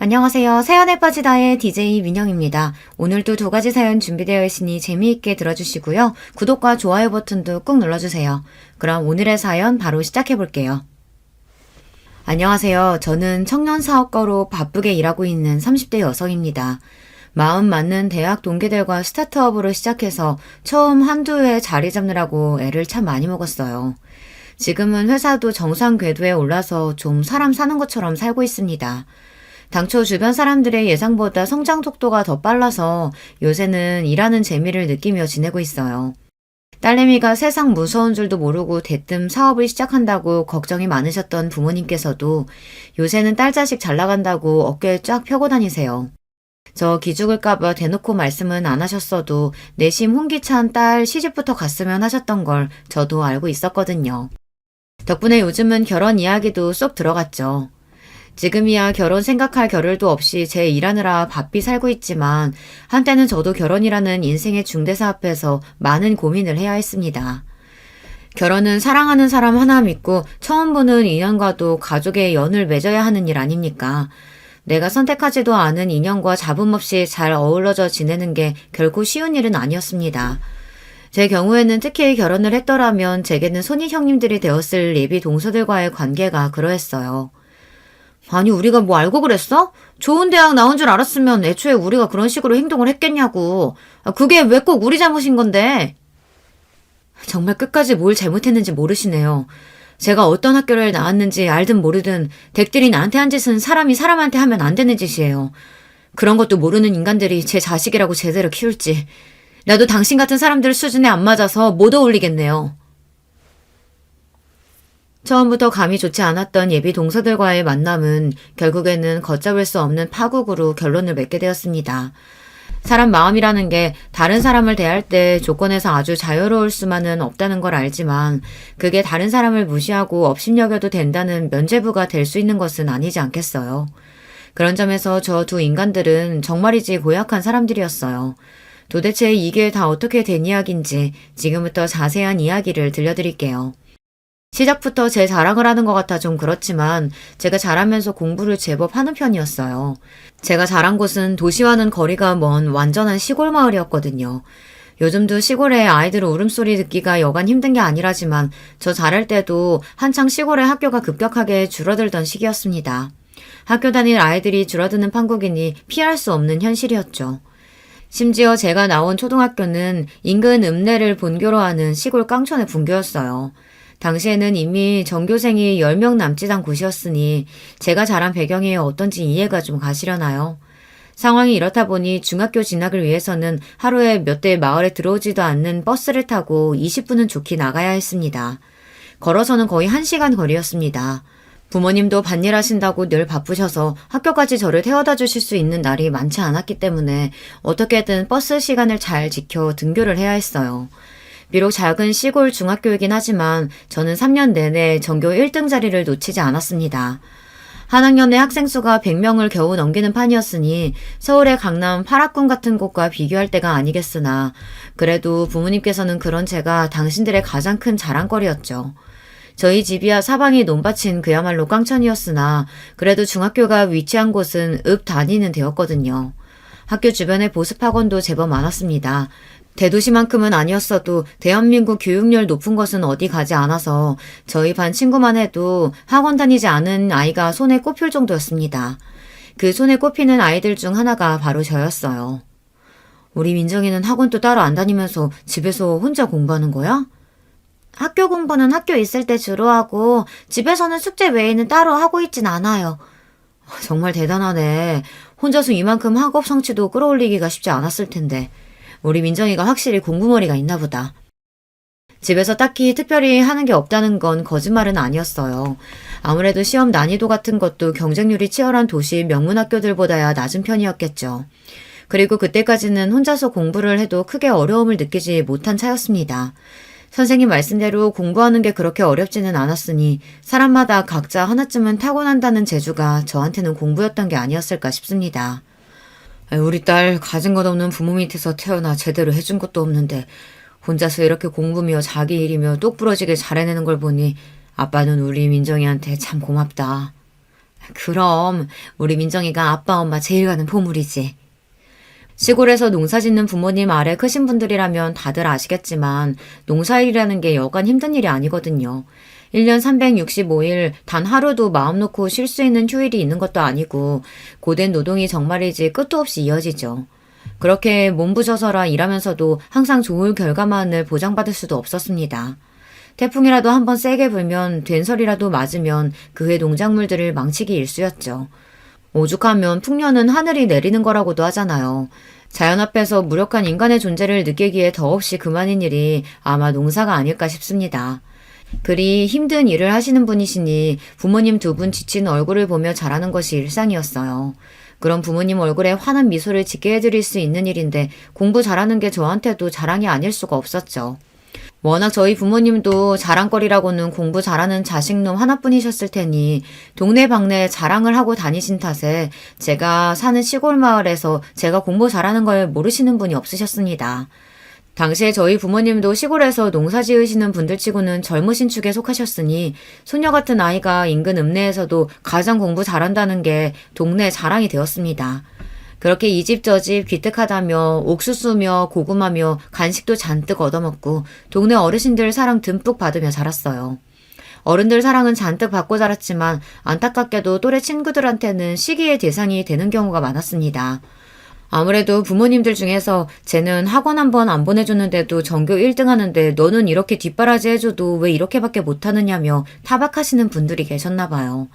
안녕하세요. 사연에 빠지다의 DJ 민영입니다. 오늘도 두 가지 사연 준비되어 있으니 재미있게 들어주시고요. 구독과 좋아요 버튼도 꾹 눌러주세요. 그럼 오늘의 사연 바로 시작해볼게요. 안녕하세요. 저는 청년 사업가로 바쁘게 일하고 있는 30대 여성입니다. 마음 맞는 대학 동기들과 스타트업으로 시작해서 처음 한두 해 자리 잡느라고 애를 참 많이 먹었어요. 지금은 회사도 정상 궤도에 올라서 좀 사람 사는 것처럼 살고 있습니다. 당초 주변 사람들의 예상보다 성장 속도가 더 빨라서 요새는 일하는 재미를 느끼며 지내고 있어요. 딸내미가 세상 무서운 줄도 모르고 대뜸 사업을 시작한다고 걱정이 많으셨던 부모님께서도 요새는 딸 자식 잘 나간다고 어깨 쫙 펴고 다니세요. 저 기죽을까봐 대놓고 말씀은 안 하셨어도 내심 혼기찬 딸 시집부터 갔으면 하셨던 걸 저도 알고 있었거든요. 덕분에 요즘은 결혼 이야기도 쏙 들어갔죠. 지금이야 결혼 생각할 겨를도 없이 제 일하느라 바삐 살고 있지만 한때는 저도 결혼이라는 인생의 중대사 앞에서 많은 고민을 해야 했습니다. 결혼은 사랑하는 사람 하나 믿고 처음 보는 인연과도 가족의 연을 맺어야 하는 일 아닙니까? 내가 선택하지도 않은 인연과 잡음 없이 잘 어우러져 지내는 게 결코 쉬운 일은 아니었습니다. 제 경우에는 특히 결혼을 했더라면 제게는 손이 형님들이 되었을 예비 동서들과의 관계가 그러했어요. 아니 우리가 뭐 알고 그랬어? 좋은 대학 나온 줄 알았으면 애초에 우리가 그런 식으로 행동을 했겠냐고. 그게 왜 꼭 우리 잘못인 건데? 정말 끝까지 뭘 잘못했는지 모르시네요. 제가 어떤 학교를 나왔는지 알든 모르든 댁들이 나한테 한 짓은 사람이 사람한테 하면 안 되는 짓이에요. 그런 것도 모르는 인간들이 제 자식이라고 제대로 키울지. 나도 당신 같은 사람들 수준에 안 맞아서 못 어울리겠네요. 처음부터 감이 좋지 않았던 예비 동서들과의 만남은 결국에는 걷잡을 수 없는 파국으로 결론을 맺게 되었습니다. 사람 마음이라는 게 다른 사람을 대할 때 조건에서 아주 자유로울 수만은 없다는 걸 알지만 그게 다른 사람을 무시하고 업신여겨도 된다는 면죄부가 될 수 있는 것은 아니지 않겠어요. 그런 점에서 저 두 인간들은 정말이지 고약한 사람들이었어요. 도대체 이게 다 어떻게 된 이야기인지 지금부터 자세한 이야기를 들려드릴게요. 시작부터 제 자랑을 하는 것 같아 좀 그렇지만 제가 잘하면서 공부를 제법 하는 편이었어요. 제가 자란 곳은 도시와는 거리가 먼 완전한 시골 마을이었거든요. 요즘도 시골에 아이들 울음소리 듣기가 여간 힘든 게 아니라지만 저 자랄 때도 한창 시골의 학교가 급격하게 줄어들던 시기였습니다. 학교 다닐 아이들이 줄어드는 판국이니 피할 수 없는 현실이었죠. 심지어 제가 나온 초등학교는 인근 읍내를 본교로 하는 시골 깡촌의 분교였어요. 당시에는 이미 전교생이 10명 남짓 한 곳이었으니 제가 자란 배경이 어떤지 이해가 좀 가시려나요? 상황이 이렇다 보니 중학교 진학을 위해서는 하루에 몇 대 마을에 들어오지도 않는 버스를 타고 20분은 좋게 나가야 했습니다. 걸어서는 거의 1시간 거리였습니다. 부모님도 밭일 하신다고 늘 바쁘셔서 학교까지 저를 태워다 주실 수 있는 날이 많지 않았기 때문에 어떻게든 버스 시간을 잘 지켜 등교를 해야 했어요. 비록 작은 시골 중학교이긴 하지만 저는 3년 내내 전교 1등 자리를 놓치지 않았습니다. 한 학년에 학생 수가 100명을 겨우 넘기는 판이었으니 서울의 강남 8학군 같은 곳과 비교할 때가 아니겠으나 그래도 부모님께서는 그런 제가 당신들의 가장 큰 자랑거리였죠. 저희 집이야 사방이 논밭인 그야말로 깡천이었으나 그래도 중학교가 위치한 곳은 읍 단위는 되었거든요. 학교 주변에 보습학원도 제법 많았습니다. 대도시만큼은 아니었어도 대한민국 교육열 높은 것은 어디 가지 않아서 저희 반 친구만 해도 학원 다니지 않은 아이가 손에 꼽힐 정도였습니다. 그 손에 꼽히는 아이들 중 하나가 바로 저였어요. 우리 민정이는 학원도 따로 안 다니면서 집에서 혼자 공부하는 거야? 학교 공부는 학교 있을 때 주로 하고 집에서는 숙제 외에는 따로 하고 있진 않아요. 정말 대단하네. 혼자서 이만큼 학업 성취도 끌어올리기가 쉽지 않았을 텐데. 우리 민정이가 확실히 공부머리가 있나 보다. 집에서 딱히 특별히 하는 게 없다는 건 거짓말은 아니었어요. 아무래도 시험 난이도 같은 것도 경쟁률이 치열한 도시 명문학교들보다야 낮은 편이었겠죠. 그리고 그때까지는 혼자서 공부를 해도 크게 어려움을 느끼지 못한 차였습니다. 선생님 말씀대로 공부하는 게 그렇게 어렵지는 않았으니 사람마다 각자 하나쯤은 타고난다는 재주가 저한테는 공부였던 게 아니었을까 싶습니다. 우리 딸 가진 것 없는 부모 밑에서 태어나 제대로 해준 것도 없는데 혼자서 이렇게 공부며 자기 일이며 똑부러지게 잘해내는 걸 보니 아빠는 우리 민정이한테 참 고맙다. 그럼 우리 민정이가 아빠 엄마 제일 가는 보물이지. 시골에서 농사 짓는 부모님 아래 크신 분들이라면 다들 아시겠지만 농사일이라는 게 여간 힘든 일이 아니거든요. 1년 365일 단 하루도 마음 놓고 쉴 수 있는 휴일이 있는 것도 아니고 고된 노동이 정말이지 끝도 없이 이어지죠. 그렇게 몸부셔서라 일하면서도 항상 좋은 결과만을 보장받을 수도 없었습니다. 태풍이라도 한번 세게 불면 된설이라도 맞으면 그 해 농작물들을 망치기 일쑤였죠. 오죽하면 풍년은 하늘이 내리는 거라고도 하잖아요. 자연 앞에서 무력한 인간의 존재를 느끼기에 더없이 그만인 일이 아마 농사가 아닐까 싶습니다. 그리 힘든 일을 하시는 분이시니 부모님 두 분 지친 얼굴을 보며 자라는 것이 일상이었어요. 그런 부모님 얼굴에 환한 미소를 짓게 해드릴 수 있는 일인데 공부 잘하는 게 저한테도 자랑이 아닐 수가 없었죠. 워낙 저희 부모님도 자랑거리라고는 공부 잘하는 자식놈 하나뿐이셨을 테니 동네방네 자랑을 하고 다니신 탓에 제가 사는 시골 마을에서 제가 공부 잘하는 걸 모르시는 분이 없으셨습니다. 당시에 저희 부모님도 시골에서 농사 지으시는 분들치고는 젊으신 축에 속하셨으니 소녀 같은 아이가 인근 읍내에서도 가장 공부 잘한다는 게 동네 자랑이 되었습니다. 그렇게 이 집 저 집 기특하다며 옥수수며 고구마며 간식도 잔뜩 얻어먹고 동네 어르신들 사랑 듬뿍 받으며 자랐어요. 어른들 사랑은 잔뜩 받고 자랐지만 안타깝게도 또래 친구들한테는 시기의 대상이 되는 경우가 많았습니다. 아무래도 부모님들 중에서 쟤는 학원 한 번 안 보내줬는데도 전교 1등 하는데 너는 이렇게 뒷바라지 해줘도 왜 이렇게밖에 못하느냐며 타박하시는 분들이 계셨나 봐요.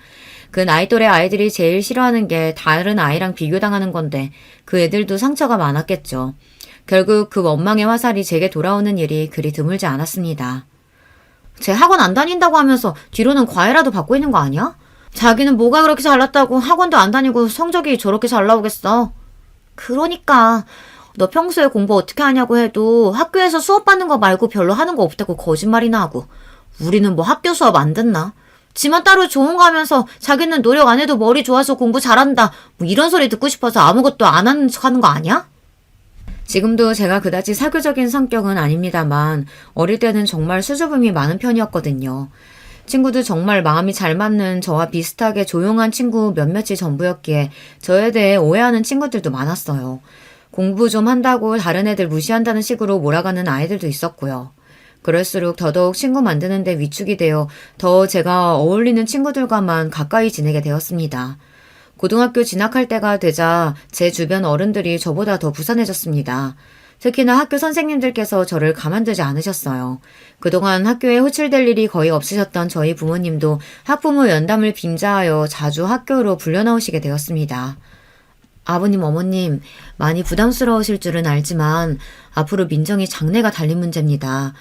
그 나이 또래 아이들이 제일 싫어하는 게 다른 아이랑 비교당하는 건데 그 애들도 상처가 많았겠죠. 결국 그 원망의 화살이 제게 돌아오는 일이 그리 드물지 않았습니다. 쟤 학원 안 다닌다고 하면서 뒤로는 과외라도 받고 있는 거 아니야? 자기는 뭐가 그렇게 잘났다고 학원도 안 다니고 성적이 저렇게 잘 나오겠어. 그러니까 너 평소에 공부 어떻게 하냐고 해도 학교에서 수업 받는 거 말고 별로 하는 거 없다고 거짓말이나 하고 우리는 뭐 학교 수업 안 듣나? 지만 따로 좋은 거 하면서 자기는 노력 안 해도 머리 좋아서 공부 잘한다 뭐 이런 소리 듣고 싶어서 아무것도 안 하는 척 하는 거 아니야? 지금도 제가 그다지 사교적인 성격은 아닙니다만 어릴 때는 정말 수줍음이 많은 편이었거든요. 친구도 정말 마음이 잘 맞는 저와 비슷하게 조용한 친구 몇몇이 전부였기에 저에 대해 오해하는 친구들도 많았어요. 공부 좀 한다고 다른 애들 무시한다는 식으로 몰아가는 아이들도 있었고요. 그럴수록 더더욱 친구 만드는 데 위축이 되어 더 제가 어울리는 친구들과만 가까이 지내게 되었습니다. 고등학교 진학할 때가 되자 제 주변 어른들이 저보다 더 부산해졌습니다. 특히나 학교 선생님들께서 저를 가만두지 않으셨어요. 그동안 학교에 호출될 일이 거의 없으셨던 저희 부모님도 학부모 연담을 빙자하여 자주 학교로 불려나오시게 되었습니다. 아버님, 어머님, 많이 부담스러우실 줄은 알지만 앞으로 민정이 장래가 달린 문제입니다.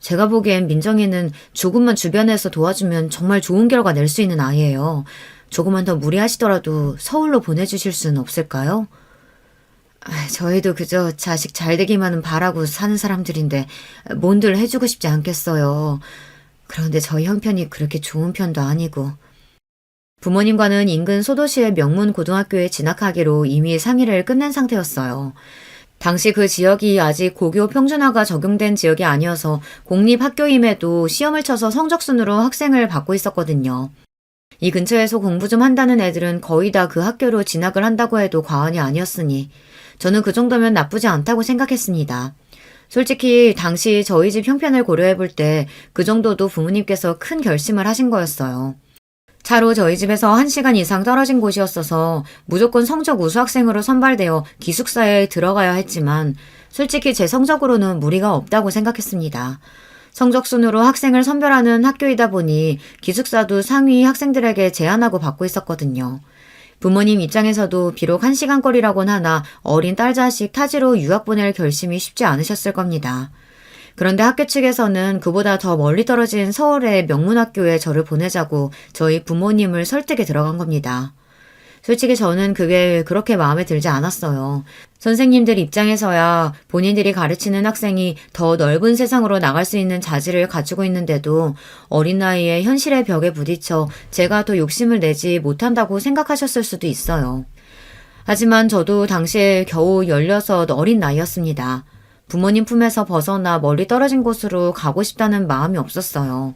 제가 보기엔 민정이는 조금만 주변에서 도와주면 정말 좋은 결과 낼 수 있는 아이예요. 조금만 더 무리하시더라도 서울로 보내주실 수는 없을까요? 저희도 그저 자식 잘 되기만은 바라고 사는 사람들인데 뭔들 해주고 싶지 않겠어요. 그런데 저희 형편이 그렇게 좋은 편도 아니고. 부모님과는 인근 소도시의 명문 고등학교에 진학하기로 이미 상의를 끝낸 상태였어요. 당시 그 지역이 아직 고교 평준화가 적용된 지역이 아니어서 공립학교임에도 시험을 쳐서 성적순으로 학생을 받고 있었거든요. 이 근처에서 공부 좀 한다는 애들은 거의 다 그 학교로 진학을 한다고 해도 과언이 아니었으니 저는 그 정도면 나쁘지 않다고 생각했습니다. 솔직히 당시 저희 집 형편을 고려해 볼 때 그 정도도 부모님께서 큰 결심을 하신 거였어요. 차로 저희 집에서 1시간 이상 떨어진 곳이었어서 무조건 성적 우수 학생으로 선발되어 기숙사에 들어가야 했지만 솔직히 제 성적으로는 무리가 없다고 생각했습니다. 성적 순으로 학생을 선별하는 학교이다 보니 기숙사도 상위 학생들에게 제한하고 받고 있었거든요. 부모님 입장에서도 비록 1시간 거리라곤 하나 어린 딸 자식 타지로 유학 보낼 결심이 쉽지 않으셨을 겁니다. 그런데 학교 측에서는 그보다 더 멀리 떨어진 서울의 명문학교에 저를 보내자고 저희 부모님을 설득에 들어간 겁니다. 솔직히 저는 그게 그렇게 마음에 들지 않았어요. 선생님들 입장에서야 본인들이 가르치는 학생이 더 넓은 세상으로 나갈 수 있는 자질을 갖추고 있는데도 어린 나이에 현실의 벽에 부딪혀 제가 더 욕심을 내지 못한다고 생각하셨을 수도 있어요. 하지만 저도 당시에 겨우 16 어린 나이였습니다. 부모님 품에서 벗어나 멀리 떨어진 곳으로 가고 싶다는 마음이 없었어요.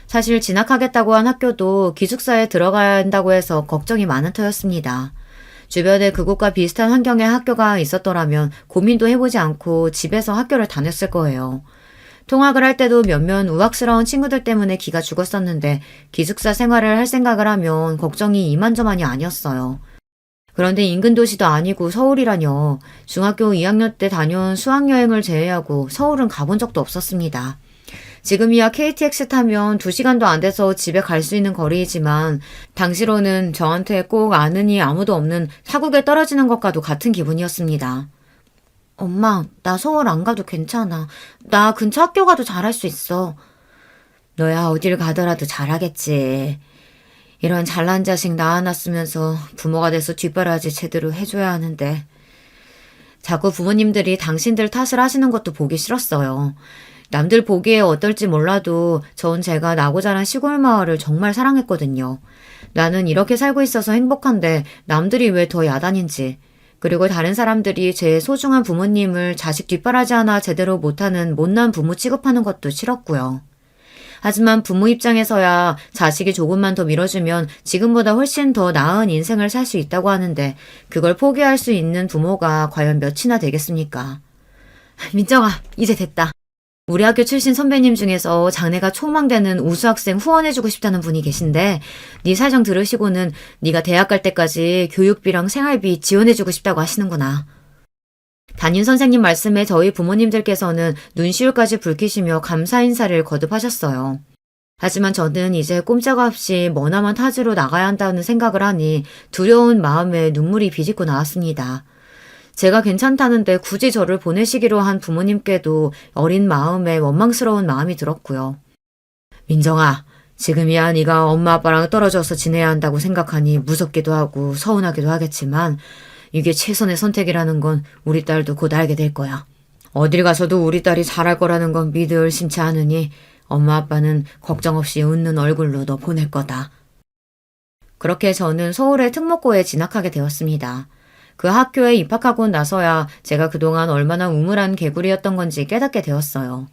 사실 진학하겠다고 한 학교도 기숙사에 들어가야 한다고 해서 걱정이 많은 터였습니다. 주변에 그곳과 비슷한 환경의 학교가 있었더라면 고민도 해보지 않고 집에서 학교를 다녔을 거예요. 통학을 할 때도 몇몇 우악스러운 친구들 때문에 기가 죽었었는데 기숙사 생활을 할 생각을 하면 걱정이 이만저만이 아니었어요. 그런데 인근 도시도 아니고 서울이라뇨. 중학교 2학년 때 다녀온 수학여행을 제외하고 서울은 가본 적도 없었습니다. 지금이야 KTX 타면 2시간도 안 돼서 집에 갈 수 있는 거리이지만 당시로는 저한테 꼭 아느니 아무도 없는 타국에 떨어지는 것과도 같은 기분이었습니다. 엄마, 나 서울 안 가도 괜찮아. 나 근처 학교 가도 잘할 수 있어. 너야 어딜 가더라도 잘하겠지. 이런 잘난 자식 낳아놨으면서 부모가 돼서 뒷바라지 제대로 해줘야 하는데. 자꾸 부모님들이 당신들 탓을 하시는 것도 보기 싫었어요. 남들 보기에 어떨지 몰라도 전 제가 나고 자란 시골 마을을 정말 사랑했거든요. 나는 이렇게 살고 있어서 행복한데 남들이 왜 더 야단인지. 그리고 다른 사람들이 제 소중한 부모님을 자식 뒷바라지 하나 제대로 못하는 못난 부모 취급하는 것도 싫었고요. 하지만 부모 입장에서야 자식이 조금만 더 밀어주면 지금보다 훨씬 더 나은 인생을 살 수 있다고 하는데 그걸 포기할 수 있는 부모가 과연 몇이나 되겠습니까? 민정아, 이제 됐다. 우리 학교 출신 선배님 중에서 장래가 촉망되는 우수학생 후원해주고 싶다는 분이 계신데 네 사정 들으시고는 네가 대학 갈 때까지 교육비랑 생활비 지원해주고 싶다고 하시는구나. 담임 선생님 말씀에 저희 부모님들께서는 눈시울까지 붉히시며 감사 인사를 거듭하셨어요. 하지만 저는 이제 꼼짝없이 머나먼 타지로 나가야 한다는 생각을 하니 두려운 마음에 눈물이 비집고 나왔습니다. 제가 괜찮다는데 굳이 저를 보내시기로 한 부모님께도 어린 마음에 원망스러운 마음이 들었고요. 민정아, 지금이야 네가 엄마 아빠랑 떨어져서 지내야 한다고 생각하니 무섭기도 하고 서운하기도 하겠지만 이게 최선의 선택이라는 건 우리 딸도 곧 알게 될 거야. 어딜 가서도 우리 딸이 잘할 거라는 건 믿을 의심치 않으니 엄마 아빠는 걱정 없이 웃는 얼굴로 너 보낼 거다. 그렇게 저는 서울의 특목고에 진학하게 되었습니다. 그 학교에 입학하고 나서야 제가 그동안 얼마나 우물한 개구리였던 건지 깨닫게 되었어요.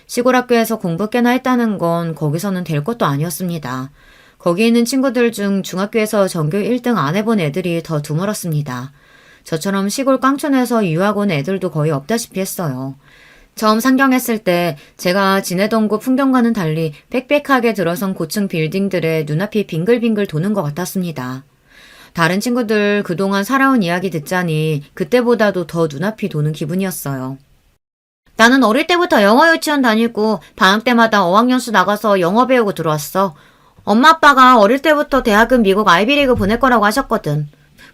시골 학교에서 공부 꽤나 했다는 건 거기서는 될 것도 아니었습니다. 거기 있는 친구들 중 중학교에서 전교 1등 안 해본 애들이 더 드물었습니다. 저처럼 시골 깡촌에서 유학 온 애들도 거의 없다시피 했어요. 처음 상경했을 때 제가 지내던 곳 풍경과는 달리 빽빽하게 들어선 고층 빌딩들의 눈앞이 빙글빙글 도는 것 같았습니다. 다른 친구들 그동안 살아온 이야기 듣자니 그때보다도 더 눈앞이 도는 기분이었어요. 나는 어릴 때부터 영어 유치원 다니고 방학 때마다 어학연수 나가서 영어 배우고 들어왔어. 엄마 아빠가 어릴 때부터 대학은 미국 아이비리그 보낼 거라고 하셨거든.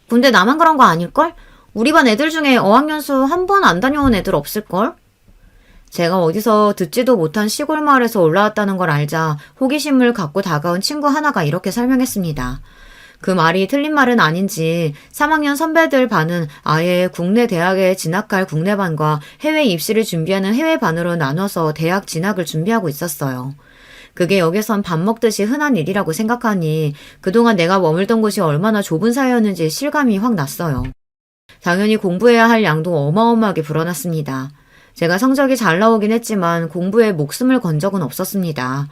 근데 나만 그런 거 아닐걸? 우리 반 애들 중에 어학연수 한 번 안 다녀온 애들 없을걸? 제가 어디서 듣지도 못한 시골 마을에서 올라왔다는 걸 알자 호기심을 갖고 다가온 친구 하나가 이렇게 설명했습니다. 그 말이 틀린 말은 아닌지 3학년 선배들 반은 아예 국내 대학에 진학할 국내반과 해외 입시를 준비하는 해외반으로 나눠서 대학 진학을 준비하고 있었어요. 그게 여기선 밥 먹듯이 흔한 일이라고 생각하니 그동안 내가 머물던 곳이 얼마나 좁은 사이였는지 실감이 확 났어요. 당연히 공부해야 할 양도 어마어마하게 불어났습니다. 제가 성적이 잘 나오긴 했지만 공부에 목숨을 건 적은 없었습니다.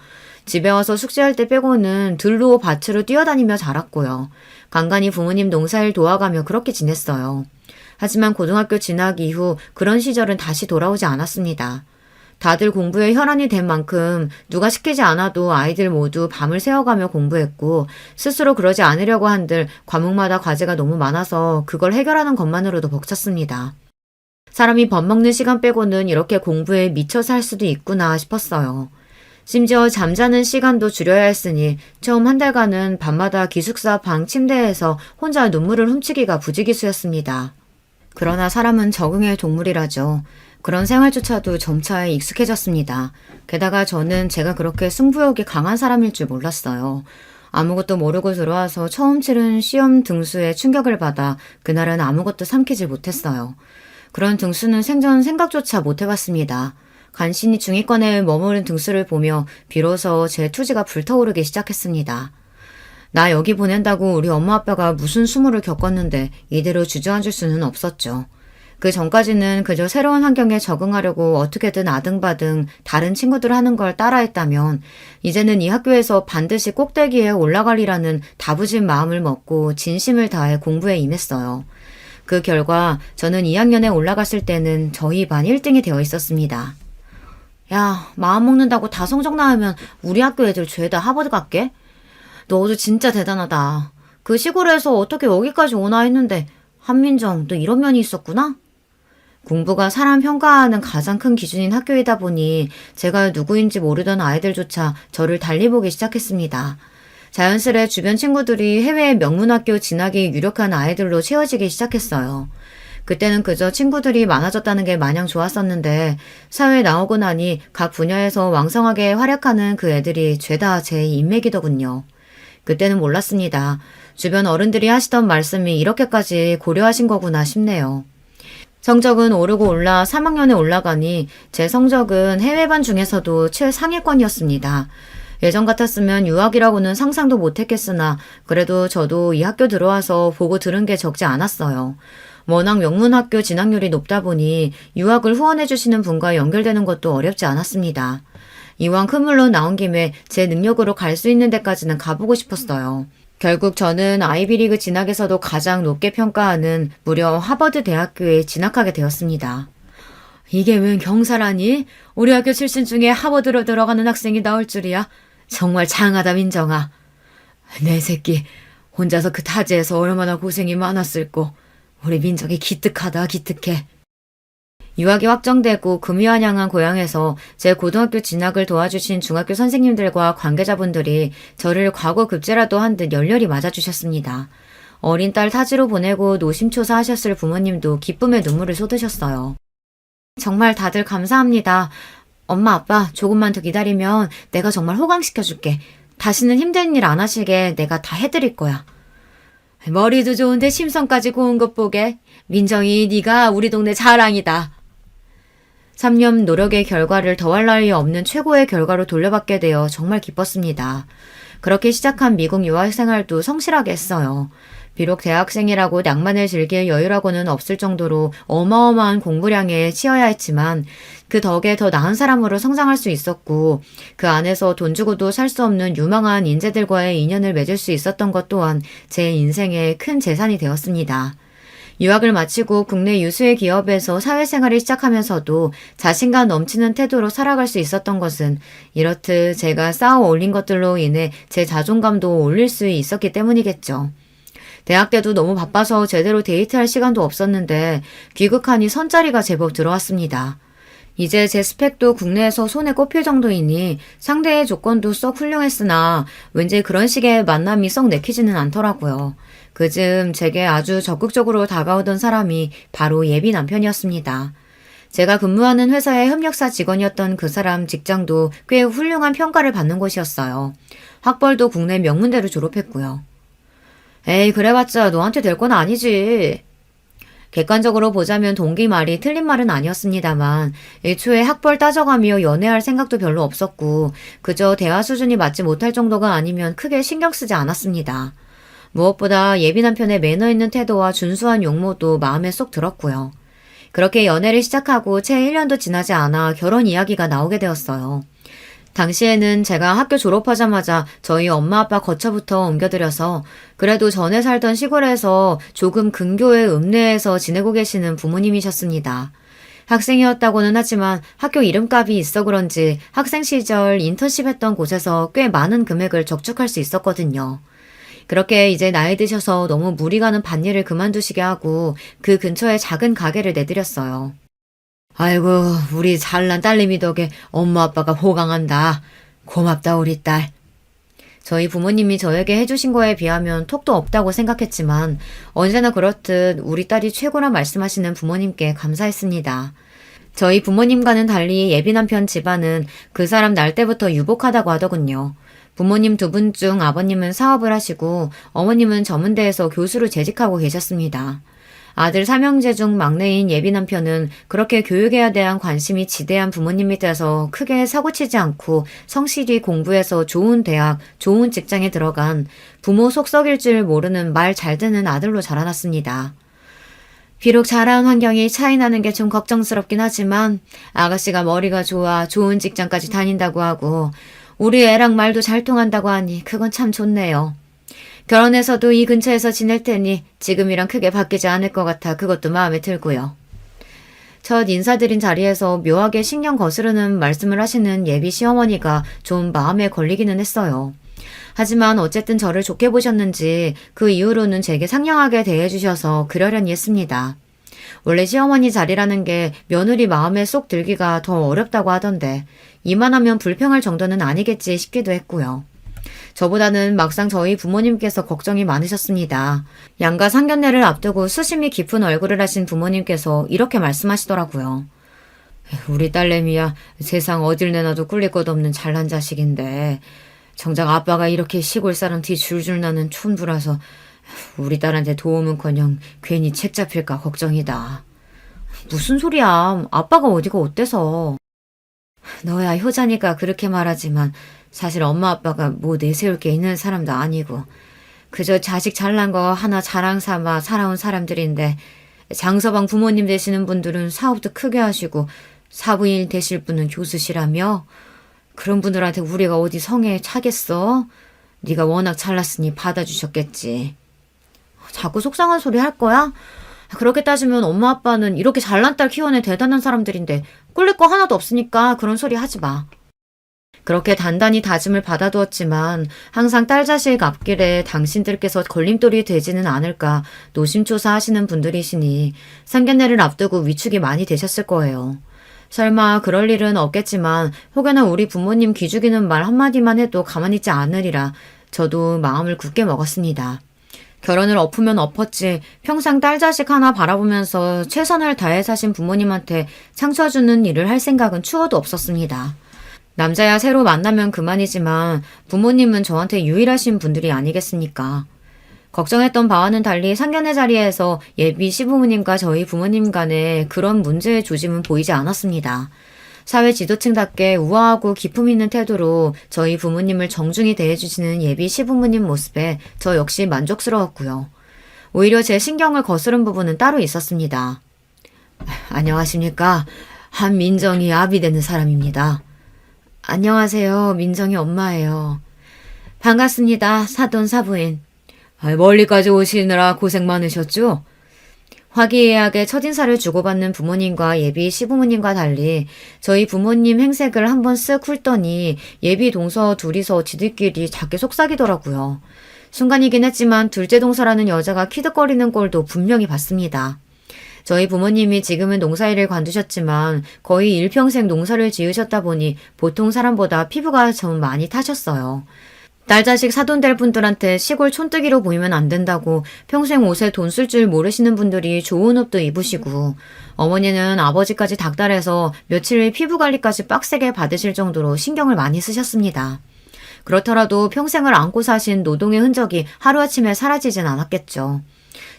집에 와서 숙제할 때 빼고는 들로 밭으로 뛰어다니며 자랐고요. 간간히 부모님 농사일 도와가며 그렇게 지냈어요. 하지만 고등학교 진학 이후 그런 시절은 다시 돌아오지 않았습니다. 다들 공부에 혈안이 된 만큼 누가 시키지 않아도 아이들 모두 밤을 새워가며 공부했고 스스로 그러지 않으려고 한들 과목마다 과제가 너무 많아서 그걸 해결하는 것만으로도 벅찼습니다. 사람이 밥 먹는 시간 빼고는 이렇게 공부에 미쳐 살 수도 있구나 싶었어요. 심지어 잠자는 시간도 줄여야 했으니 처음 한 달간은 밤마다 기숙사 방 침대에서 혼자 눈물을 훔치기가 부지기수였습니다. 그러나 사람은 적응의 동물이라죠. 그런 생활조차도 점차 익숙해졌습니다. 게다가 저는 제가 그렇게 승부욕이 강한 사람일 줄 몰랐어요. 아무것도 모르고 들어와서 처음 치른 시험 등수에 충격을 받아 그날은 아무것도 삼키질 못했어요. 그런 등수는 생전 생각조차 못 해봤습니다. 간신히 중위권에 머무른 등수를 보며 비로소 제 투지가 불타오르기 시작했습니다. 나 여기 보낸다고 우리 엄마 아빠가 무슨 수모를 겪었는데 이대로 주저앉을 수는 없었죠. 그 전까지는 그저 새로운 환경에 적응하려고 어떻게든 아등바등 다른 친구들 하는 걸 따라했다면 이제는 이 학교에서 반드시 꼭대기에 올라가리라는 다부진 마음을 먹고 진심을 다해 공부에 임했어요. 그 결과 저는 2학년에 올라갔을 때는 저희 반 1등이 되어 있었습니다. 야, 마음 먹는다고 다 성적 나으면 우리 학교 애들 죄다 하버드 갈게? 너도 진짜 대단하다. 그 시골에서 어떻게 여기까지 오나 했는데 한민정, 너 이런 면이 있었구나? 공부가 사람 평가하는 가장 큰 기준인 학교이다 보니 제가 누구인지 모르던 아이들조차 저를 달리 보기 시작했습니다. 자연스레 주변 친구들이 해외 명문학교 진학이 유력한 아이들로 채워지기 시작했어요. 그때는 그저 친구들이 많아졌다는 게 마냥 좋았었는데 사회에 나오고 나니 각 분야에서 왕성하게 활약하는 그 애들이 죄다 제 인맥이더군요. 그때는 몰랐습니다. 주변 어른들이 하시던 말씀이 이렇게까지 고려하신 거구나 싶네요. 성적은 오르고 올라 3학년에 올라가니 제 성적은 해외반 중에서도 최상위권이었습니다. 예전 같았으면 유학이라고는 상상도 못했겠으나 그래도 저도 이 학교 들어와서 보고 들은 게 적지 않았어요. 워낙 명문학교 진학률이 높다 보니 유학을 후원해 주시는 분과 연결되는 것도 어렵지 않았습니다. 이왕 큰 물로 나온 김에 제 능력으로 갈 수 있는 데까지는 가보고 싶었어요. 결국 저는 아이비리그 진학에서도 가장 높게 평가하는 무려 하버드 대학교에 진학하게 되었습니다. 이게 웬 경사라니? 우리 학교 출신 중에 하버드로 들어가는 학생이 나올 줄이야. 정말 장하다 민정아. 내 새끼 혼자서 그 타지에서 얼마나 고생이 많았을꼬. 우리 민정이 기특하다 기특해. 유학이 확정되고 금유한양한 고향에서 제 고등학교 진학을 도와주신 중학교 선생님들과 관계자분들이 저를 과거 급제라도 한 듯 열렬히 맞아주셨습니다. 어린 딸 타지로 보내고 노심초사하셨을 부모님도 기쁨의 눈물을 쏟으셨어요. 정말 다들 감사합니다. 엄마 아빠 조금만 더 기다리면 내가 정말 호강시켜줄게. 다시는 힘든 일 안 하시게 내가 다 해드릴 거야. 머리도 좋은데 심성까지 고운 것 보게. 민정이 네가 우리 동네 자랑이다. 3년 노력의 결과를 더할 나위 없는 최고의 결과로 돌려받게 되어 정말 기뻤습니다. 그렇게 시작한 미국 유학 생활도 성실하게 했어요. 비록 대학생이라고 낭만을 즐길 여유라고는 없을 정도로 어마어마한 공부량에 치여야 했지만 그 덕에 더 나은 사람으로 성장할 수 있었고 그 안에서 돈 주고도 살 수 없는 유망한 인재들과의 인연을 맺을 수 있었던 것 또한 제 인생의 큰 재산이 되었습니다. 유학을 마치고 국내 유수의 기업에서 사회생활을 시작하면서도 자신감 넘치는 태도로 살아갈 수 있었던 것은 이렇듯 제가 쌓아 올린 것들로 인해 제 자존감도 올릴 수 있었기 때문이겠죠. 대학 때도 너무 바빠서 제대로 데이트할 시간도 없었는데 귀국하니 선자리가 제법 들어왔습니다. 이제 제 스펙도 국내에서 손에 꼽힐 정도이니 상대의 조건도 썩 훌륭했으나 왠지 그런 식의 만남이 썩 내키지는 않더라고요. 그즈음 제게 아주 적극적으로 다가오던 사람이 바로 예비 남편이었습니다. 제가 근무하는 회사의 협력사 직원이었던 그 사람 직장도 꽤 훌륭한 평가를 받는 곳이었어요. 학벌도 국내 명문대로 졸업했고요. 에이 그래봤자 너한테 될 건 아니지. 객관적으로 보자면 동기 말이 틀린 말은 아니었습니다만 애초에 학벌 따져가며 연애할 생각도 별로 없었고 그저 대화 수준이 맞지 못할 정도가 아니면 크게 신경 쓰지 않았습니다. 무엇보다 예비 남편의 매너 있는 태도와 준수한 용모도 마음에 쏙 들었고요. 그렇게 연애를 시작하고 채 1년도 지나지 않아 결혼 이야기가 나오게 되었어요. 당시에는 제가 학교 졸업하자마자 저희 엄마 아빠 거처부터 옮겨드려서 그래도 전에 살던 시골에서 조금 근교의 읍내에서 지내고 계시는 부모님이셨습니다. 학생이었다고는 하지만 학교 이름값이 있어 그런지 학생 시절 인턴십 했던 곳에서 꽤 많은 금액을 적축할 수 있었거든요. 그렇게 이제 나이 드셔서 너무 무리 가는 밭일을 그만두시게 하고 그 근처에 작은 가게를 내드렸어요. 아이고 우리 잘난 딸내미 덕에 엄마 아빠가 호강한다. 고맙다 우리 딸. 저희 부모님이 저에게 해주신 거에 비하면 톡도 없다고 생각했지만 언제나 그렇듯 우리 딸이 최고라 말씀하시는 부모님께 감사했습니다. 저희 부모님과는 달리 예비 남편 집안은 그 사람 날 때부터 유복하다고 하더군요. 부모님 두 분 중 아버님은 사업을 하시고 어머님은 전문대에서 교수로 재직하고 계셨습니다. 아들 삼형제 중 막내인 예비 남편은 그렇게 교육에 대한 관심이 지대한 부모님 밑에서 크게 사고치지 않고 성실히 공부해서 좋은 대학, 좋은 직장에 들어간 부모 속 썩일 줄 모르는 말 잘 듣는 아들로 자라났습니다. 비록 자라온 환경이 차이 나는 게 좀 걱정스럽긴 하지만 아가씨가 머리가 좋아 좋은 직장까지 다닌다고 하고 우리 애랑 말도 잘 통한다고 하니 그건 참 좋네요. 결혼해서도 이 근처에서 지낼 테니 지금이랑 크게 바뀌지 않을 것 같아 그것도 마음에 들고요. 첫 인사드린 자리에서 묘하게 신경 거스르는 말씀을 하시는 예비 시어머니가 좀 마음에 걸리기는 했어요. 하지만 어쨌든 저를 좋게 보셨는지 그 이후로는 제게 상냥하게 대해주셔서 그러려니 했습니다. 원래 시어머니 자리라는 게 며느리 마음에 쏙 들기가 더 어렵다고 하던데 이만하면 불평할 정도는 아니겠지 싶기도 했고요. 저보다는 막상 저희 부모님께서 걱정이 많으셨습니다. 양가 상견례를 앞두고 수심이 깊은 얼굴을 하신 부모님께서 이렇게 말씀하시더라고요. 우리 딸내미야 세상 어딜 내놔도 꿀릴 것 없는 잘난 자식인데 정작 아빠가 이렇게 시골 사람 뒤 줄줄 나는 촌부라서 우리 딸한테 도움은커녕 괜히 책 잡힐까 걱정이다. 무슨 소리야. 아빠가 어디가 어때서. 너야 효자니까 그렇게 말하지만 사실 엄마 아빠가 뭐 내세울 게 있는 사람도 아니고 그저 자식 잘난 거 하나 자랑 삼아 살아온 사람들인데 장서방 부모님 되시는 분들은 사업도 크게 하시고 사부인 되실 분은 교수시라며 그런 분들한테 우리가 어디 성에 차겠어? 네가 워낙 잘났으니 받아주셨겠지. 자꾸 속상한 소리 할 거야? 그렇게 따지면 엄마 아빠는 이렇게 잘난 딸 키워낸 대단한 사람들인데 꿀릴 거 하나도 없으니까 그런 소리 하지 마. 그렇게 단단히 다짐을 받아두었지만 항상 딸 자식 앞길에 당신들께서 걸림돌이 되지는 않을까 노심초사하시는 분들이시니 상견례를 앞두고 위축이 많이 되셨을 거예요. 설마 그럴 일은 없겠지만 혹여나 우리 부모님 기죽이는 말 한마디만 해도 가만히 있지 않으리라 저도 마음을 굳게 먹었습니다. 결혼을 엎으면 엎었지 평생 딸 자식 하나 바라보면서 최선을 다해 사신 부모님한테 상처 주는 일을 할 생각은 추워도 없었습니다. 남자야 새로 만나면 그만이지만 부모님은 저한테 유일하신 분들이 아니겠습니까? 걱정했던 바와는 달리 상견례 자리에서 예비 시부모님과 저희 부모님 간에 그런 문제의 조짐은 보이지 않았습니다. 사회 지도층답게 우아하고 기품 있는 태도로 저희 부모님을 정중히 대해주시는 예비 시부모님 모습에 저 역시 만족스러웠고요. 오히려 제 신경을 거스른 부분은 따로 있었습니다. 안녕하십니까. 한민정이 아비 되는 사람입니다. 안녕하세요. 민정이 엄마예요. 반갑습니다. 사돈 사부인. 멀리까지 오시느라 고생 많으셨죠? 화기애애하게 첫인사를 주고받는 부모님과 예비 시부모님과 달리 저희 부모님 행색을 한번 쓱 훑더니 예비 동서 둘이서 지들끼리 작게 속삭이더라고요. 순간이긴 했지만 둘째 동서라는 여자가 키득거리는 꼴도 분명히 봤습니다. 저희 부모님이 지금은 농사일을 관두셨지만 거의 일평생 농사를 지으셨다 보니 보통 사람보다 피부가 좀 많이 타셨어요. 딸 자식 사돈될 분들한테 시골 촌뜨기로 보이면 안 된다고 평생 옷에 돈 쓸 줄 모르시는 분들이 좋은 옷도 입으시고 어머니는 아버지까지 닥달해서 며칠 피부 관리까지 빡세게 받으실 정도로 신경을 많이 쓰셨습니다. 그렇더라도 평생을 안고 사신 노동의 흔적이 하루아침에 사라지진 않았겠죠.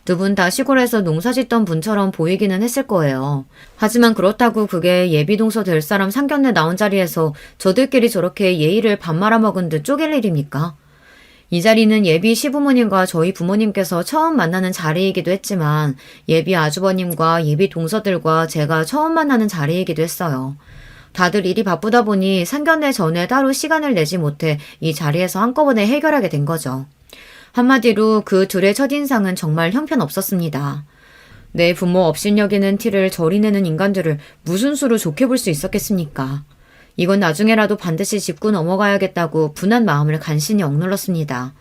두 분 다 시골에서 농사 짓던 분처럼 보이기는 했을 거예요. 하지만 그렇다고 그게 예비동서 될 사람 상견례 나온 자리에서 저들끼리 저렇게 예의를 밥 말아먹은 듯 쪼갤 일입니까? 이 자리는 예비 시부모님과 저희 부모님께서 처음 만나는 자리이기도 했지만 예비 아주버님과 예비 동서들과 제가 처음 만나는 자리이기도 했어요. 다들 일이 바쁘다 보니 상견례 전에 따로 시간을 내지 못해 이 자리에서 한꺼번에 해결하게 된 거죠. 한마디로 그 둘의 첫인상은 정말 형편없었습니다. 내 부모 업신여기는 티를 저리 내는 인간들을 무슨 수로 좋게 볼 수 있었겠습니까? 이건 나중에라도 반드시 짚고 넘어가야겠다고 분한 마음을 간신히 억눌렀습니다.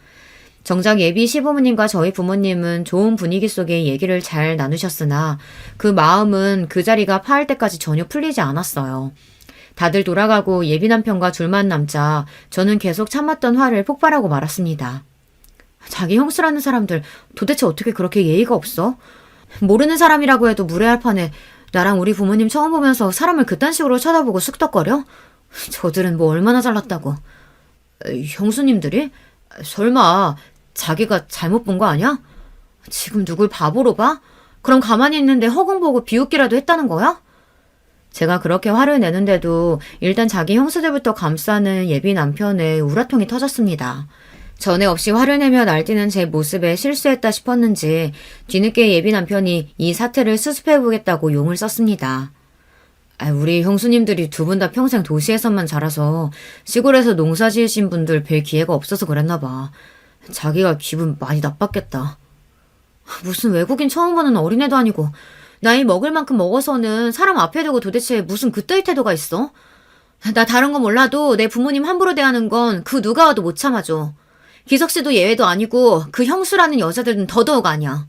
정작 예비 시부모님과 저희 부모님은 좋은 분위기 속에 얘기를 잘 나누셨으나 그 마음은 그 자리가 파할 때까지 전혀 풀리지 않았어요. 다들 돌아가고 예비 남편과 둘만 남자 저는 계속 참았던 화를 폭발하고 말았습니다. 자기 형수라는 사람들 도대체 어떻게 그렇게 예의가 없어? 모르는 사람이라고 해도 무례할 판에 나랑 우리 부모님 처음 보면서 사람을 그딴 식으로 쳐다보고 쑥덕거려? 저들은 뭐 얼마나 잘났다고. 형수님들이? 설마 자기가 잘못 본 거 아니야? 지금 누굴 바보로 봐? 그럼 가만히 있는데 허공 보고 비웃기라도 했다는 거야? 제가 그렇게 화를 내는데도 일단 자기 형수들부터 감싸는 예비 남편의 우라통이 터졌습니다. 전에 없이 화를 내며 날뛰는 제 모습에 실수했다 싶었는지 뒤늦게 예비 남편이 이 사태를 수습해보겠다고 용을 썼습니다. 우리 형수님들이 두 분 다 평생 도시에서만 자라서 시골에서 농사 지으신 분들 뵐 기회가 없어서 그랬나 봐. 자기가 기분 많이 나빴겠다. 무슨 외국인 처음 보는 어린애도 아니고 나이 먹을 만큼 먹어서는 사람 앞에 두고 도대체 무슨 그따위 태도가 있어? 나 다른 건 몰라도 내 부모님 함부로 대하는 건 그 누가 와도 못 참아줘. 기석 씨도 예외도 아니고 그 형수라는 여자들은 더더욱 아니야.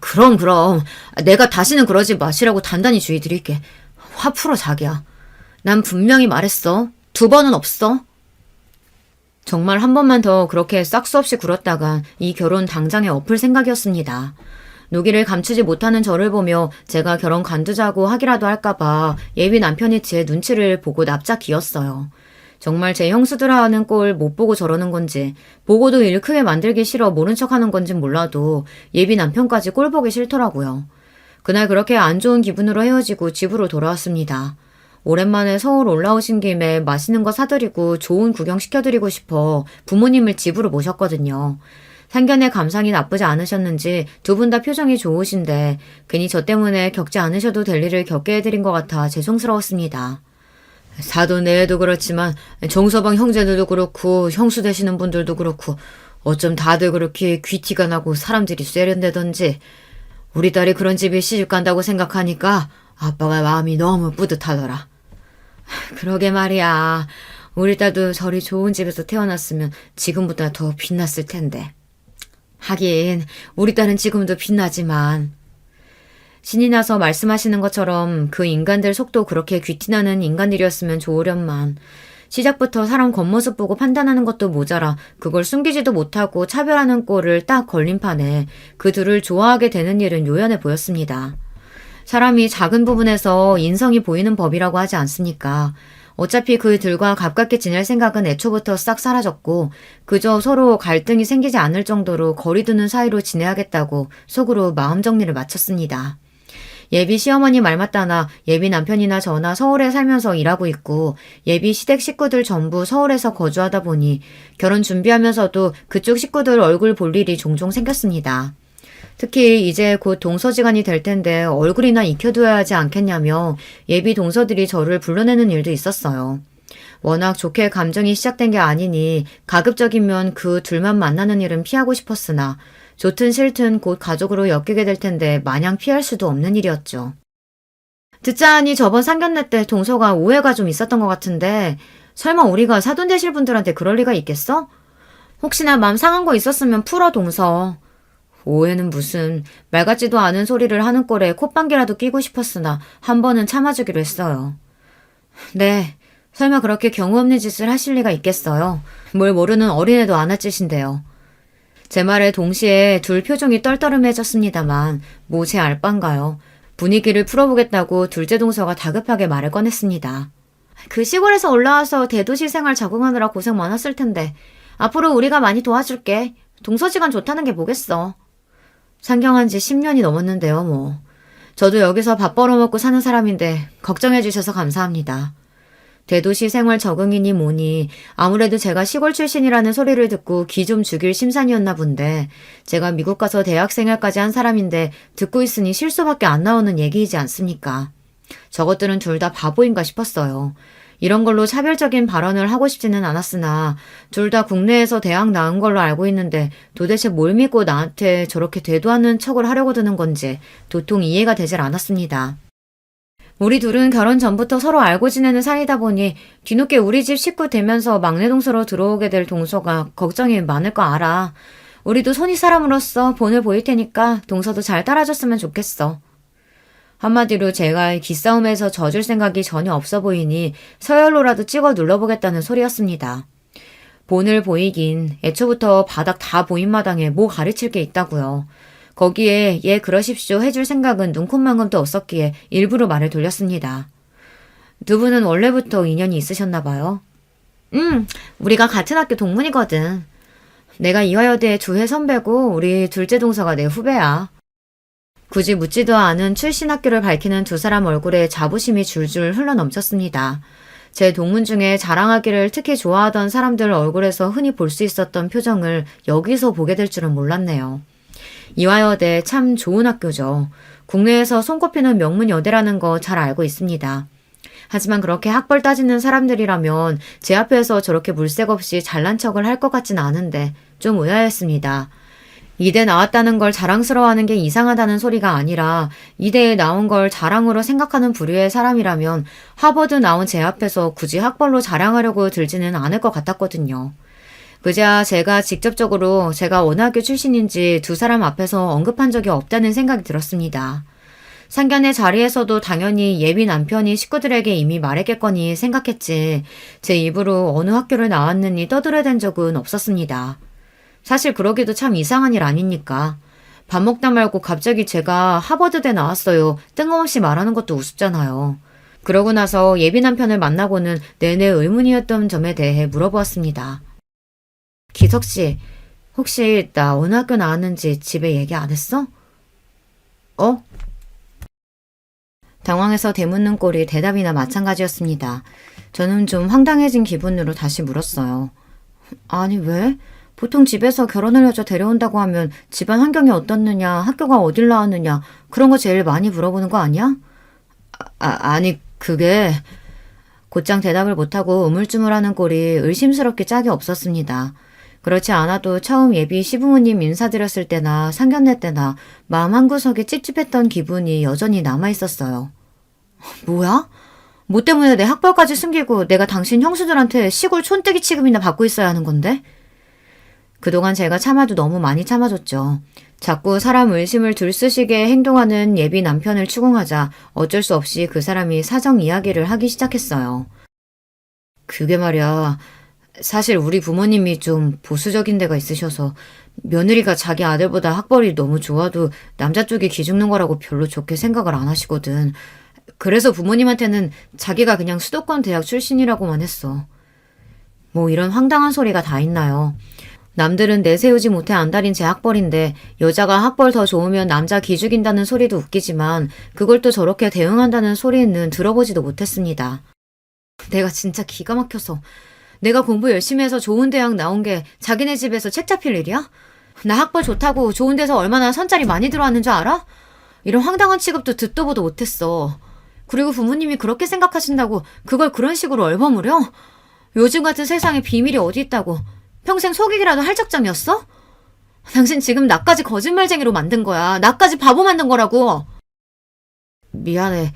그럼. 내가 다시는 그러지 마시라고 단단히 주의 드릴게. 화 풀어 자기야. 난 분명히 말했어. 2번은 없어. 정말 한 번만 더 그렇게 싹수 없이 굴었다간 이 결혼 당장에 엎을 생각이었습니다. 노기를 감추지 못하는 저를 보며 제가 결혼 간두자고 하기라도 할까봐 예비 남편이 제 눈치를 보고 납작 기었어요. 정말 제 형수들아 하는 꼴 못 보고 저러는 건지 보고도 일 크게 만들기 싫어 모른 척하는 건진 몰라도 예비 남편까지 꼴 보기 싫더라고요. 그날 그렇게 안 좋은 기분으로 헤어지고 집으로 돌아왔습니다. 오랜만에 서울 올라오신 김에 맛있는 거 사드리고 좋은 구경 시켜드리고 싶어 부모님을 집으로 모셨거든요. 상견례 감상이 나쁘지 않으셨는지 두 분 다 표정이 좋으신데 괜히 저 때문에 겪지 않으셔도 될 일을 겪게 해드린 것 같아 죄송스러웠습니다. 사돈 내외도 그렇지만 정서방 형제들도 그렇고 형수 되시는 분들도 그렇고 어쩜 다들 그렇게 귀티가 나고 사람들이 세련되던지 우리 딸이 그런 집에 시집 간다고 생각하니까 아빠가 마음이 너무 뿌듯하더라. 그러게 말이야. 우리 딸도 저리 좋은 집에서 태어났으면 지금보다 더 빛났을 텐데. 하긴 우리 딸은 지금도 빛나지만 신이 나서 말씀하시는 것처럼 그 인간들 속도 그렇게 귀티나는 인간들이었으면 좋으련만 시작부터 사람 겉모습 보고 판단하는 것도 모자라 그걸 숨기지도 못하고 차별하는 꼴을 딱 걸린 판에 그 둘을 좋아하게 되는 일은 요연해 보였습니다. 사람이 작은 부분에서 인성이 보이는 법이라고 하지 않습니까? 어차피 그 둘과 가깝게 지낼 생각은 애초부터 싹 사라졌고 그저 서로 갈등이 생기지 않을 정도로 거리두는 사이로 지내야겠다고 속으로 마음 정리를 마쳤습니다. 예비 시어머니 말 맞다나 예비 남편이나 저나 서울에 살면서 일하고 있고 예비 시댁 식구들 전부 서울에서 거주하다 보니 결혼 준비하면서도 그쪽 식구들 얼굴 볼 일이 종종 생겼습니다. 특히 이제 곧 동서지간이 될 텐데 얼굴이나 익혀둬야 하지 않겠냐며 예비 동서들이 저를 불러내는 일도 있었어요. 워낙 좋게 감정이 시작된 게 아니니 가급적이면 그 둘만 만나는 일은 피하고 싶었으나 좋든 싫든 곧 가족으로 엮이게 될 텐데 마냥 피할 수도 없는 일이었죠. 듣자 하니 저번 상견례 때 동서가 오해가 좀 있었던 것 같은데 설마 우리가 사돈 되실 분들한테 그럴 리가 있겠어? 혹시나 맘 상한 거 있었으면 풀어 동서. 오해는 무슨 말 같지도 않은 소리를 하는 꼴에 콧방귀라도 끼고 싶었으나 한 번은 참아주기로 했어요. 네, 설마 그렇게 경우 없는 짓을 하실 리가 있겠어요. 뭘 모르는 어린애도 안 할 짓인데요. 제 말에 동시에 둘 표정이 떨떠름해졌습니다만 뭐 제 알바인가요. 분위기를 풀어보겠다고 둘째 동서가 다급하게 말을 꺼냈습니다. 그 시골에서 올라와서 대도시 생활 적응하느라 고생 많았을 텐데 앞으로 우리가 많이 도와줄게. 동서지간 좋다는 게 뭐겠어. 상경한 지 10년이 넘었는데요 뭐. 저도 여기서 밥 벌어먹고 사는 사람인데 걱정해 주셔서 감사합니다. 대도시 생활 적응이니 뭐니 아무래도 제가 시골 출신이라는 소리를 듣고 기 좀 죽일 심산이었나 본데 제가 미국 가서 대학 생활까지 한 사람인데 듣고 있으니 실수밖에 안 나오는 얘기이지 않습니까? 저것들은 둘 다 바보인가 싶었어요. 이런 걸로 차별적인 발언을 하고 싶지는 않았으나 둘 다 국내에서 대학 나온 걸로 알고 있는데 도대체 뭘 믿고 나한테 저렇게 대도하는 척을 하려고 드는 건지 도통 이해가 되질 않았습니다. 우리 둘은 결혼 전부터 서로 알고 지내는 사이다 보니 뒤늦게 우리 집 식구 되면서 막내 동서로 들어오게 될 동서가 걱정이 많을 거 알아. 우리도 손이 사람으로서 본을 보일 테니까 동서도 잘 따라줬으면 좋겠어. 한마디로 제가 기싸움에서 져줄 생각이 전혀 없어 보이니 서열로라도 찍어 눌러보겠다는 소리였습니다. 본을 보이긴 애초부터 바닥 다 보인 마당에 뭐 가르칠 게 있다고요. 거기에 예 그러십시오 해줄 생각은 눈콧만큼도 없었기에 일부러 말을 돌렸습니다. 두 분은 원래부터 인연이 있으셨나 봐요. 우리가 같은 학교 동문이거든. 내가 이화여대 주회 선배고 우리 둘째 동서가 내 후배야. 굳이 묻지도 않은 출신 학교를 밝히는 두 사람 얼굴에 자부심이 줄줄 흘러넘쳤습니다. 제 동문 중에 자랑하기를 특히 좋아하던 사람들 얼굴에서 흔히 볼 수 있었던 표정을 여기서 보게 될 줄은 몰랐네요. 이화여대 참 좋은 학교죠. 국내에서 손꼽히는 명문 여대라는 거 잘 알고 있습니다. 하지만 그렇게 학벌 따지는 사람들이라면 제 앞에서 저렇게 물색 없이 잘난 척을 할 것 같진 않은데 좀 의아했습니다. 이대 나왔다는 걸 자랑스러워하는 게 이상하다는 소리가 아니라 이대에 나온 걸 자랑으로 생각하는 부류의 사람이라면 하버드 나온 제 앞에서 굳이 학벌로 자랑하려고 들지는 않을 것 같았거든요. 그저 제가 직접적으로 제가 어느 학교 출신인지 두 사람 앞에서 언급한 적이 없다는 생각이 들었습니다. 상견례 자리에서도 당연히 예비 남편이 식구들에게 이미 말했겠거니 생각했지 제 입으로 어느 학교를 나왔느니 떠들어댄 적은 없었습니다. 사실 그러기도 참 이상한 일 아닙니까? 밥 먹다 말고 갑자기 제가 하버드대 나왔어요. 뜬금없이 말하는 것도 우습잖아요. 그러고 나서 예비 남편을 만나고는 내내 의문이었던 점에 대해 물어보았습니다. 기석씨, 혹시 나 어느 학교 나왔는지 집에 얘기 안 했어? 어? 당황해서 되묻는 꼴이 대답이나 마찬가지였습니다. 저는 좀 황당해진 기분으로 다시 물었어요. 아니 왜? 보통 집에서 결혼할 여자 데려온다고 하면 집안 환경이 어떻느냐, 학교가 어딜 나왔느냐 그런 거 제일 많이 물어보는 거 아니야? 아니 그게... 곧장 대답을 못하고 우물쭈물하는 꼴이 의심스럽게 짝이 없었습니다. 그렇지 않아도 처음 예비 시부모님 인사드렸을 때나 상견례 때나 마음 한구석에 찝찝했던 기분이 여전히 남아있었어요. 뭐야? 뭐 때문에 내 학벌까지 숨기고 내가 당신 형수들한테 시골 촌뜨기 취급이나 받고 있어야 하는 건데? 그동안 제가 참아도 너무 많이 참아줬죠. 자꾸 사람 의심을 들쑤시게 행동하는 예비 남편을 추궁하자 어쩔 수 없이 그 사람이 사정 이야기를 하기 시작했어요. 그게 말이야. 사실 우리 부모님이 좀 보수적인 데가 있으셔서 며느리가 자기 아들보다 학벌이 너무 좋아도 남자 쪽이 기죽는 거라고 별로 좋게 생각을 안 하시거든. 그래서 부모님한테는 자기가 그냥 수도권 대학 출신이라고만 했어. 뭐 이런 황당한 소리가 다 있나요? 남들은 내세우지 못해 안달인 제 학벌인데 여자가 학벌 더 좋으면 남자 기죽인다는 소리도 웃기지만 그걸 또 저렇게 대응한다는 소리는 들어보지도 못했습니다. 내가 진짜 기가 막혀서 내가 공부 열심히 해서 좋은 대학 나온 게 자기네 집에서 책 잡힐 일이야? 나 학벌 좋다고 좋은 데서 얼마나 선짜리 많이 들어왔는 줄 알아? 이런 황당한 취급도 듣도 보도 못했어. 그리고 부모님이 그렇게 생각하신다고 그걸 그런 식으로 얼버무려? 요즘 같은 세상에 비밀이 어디 있다고. 평생 속이기라도 할 작정이었어? 당신 지금 나까지 거짓말쟁이로 만든 거야. 나까지 바보 만든 거라고. 미안해.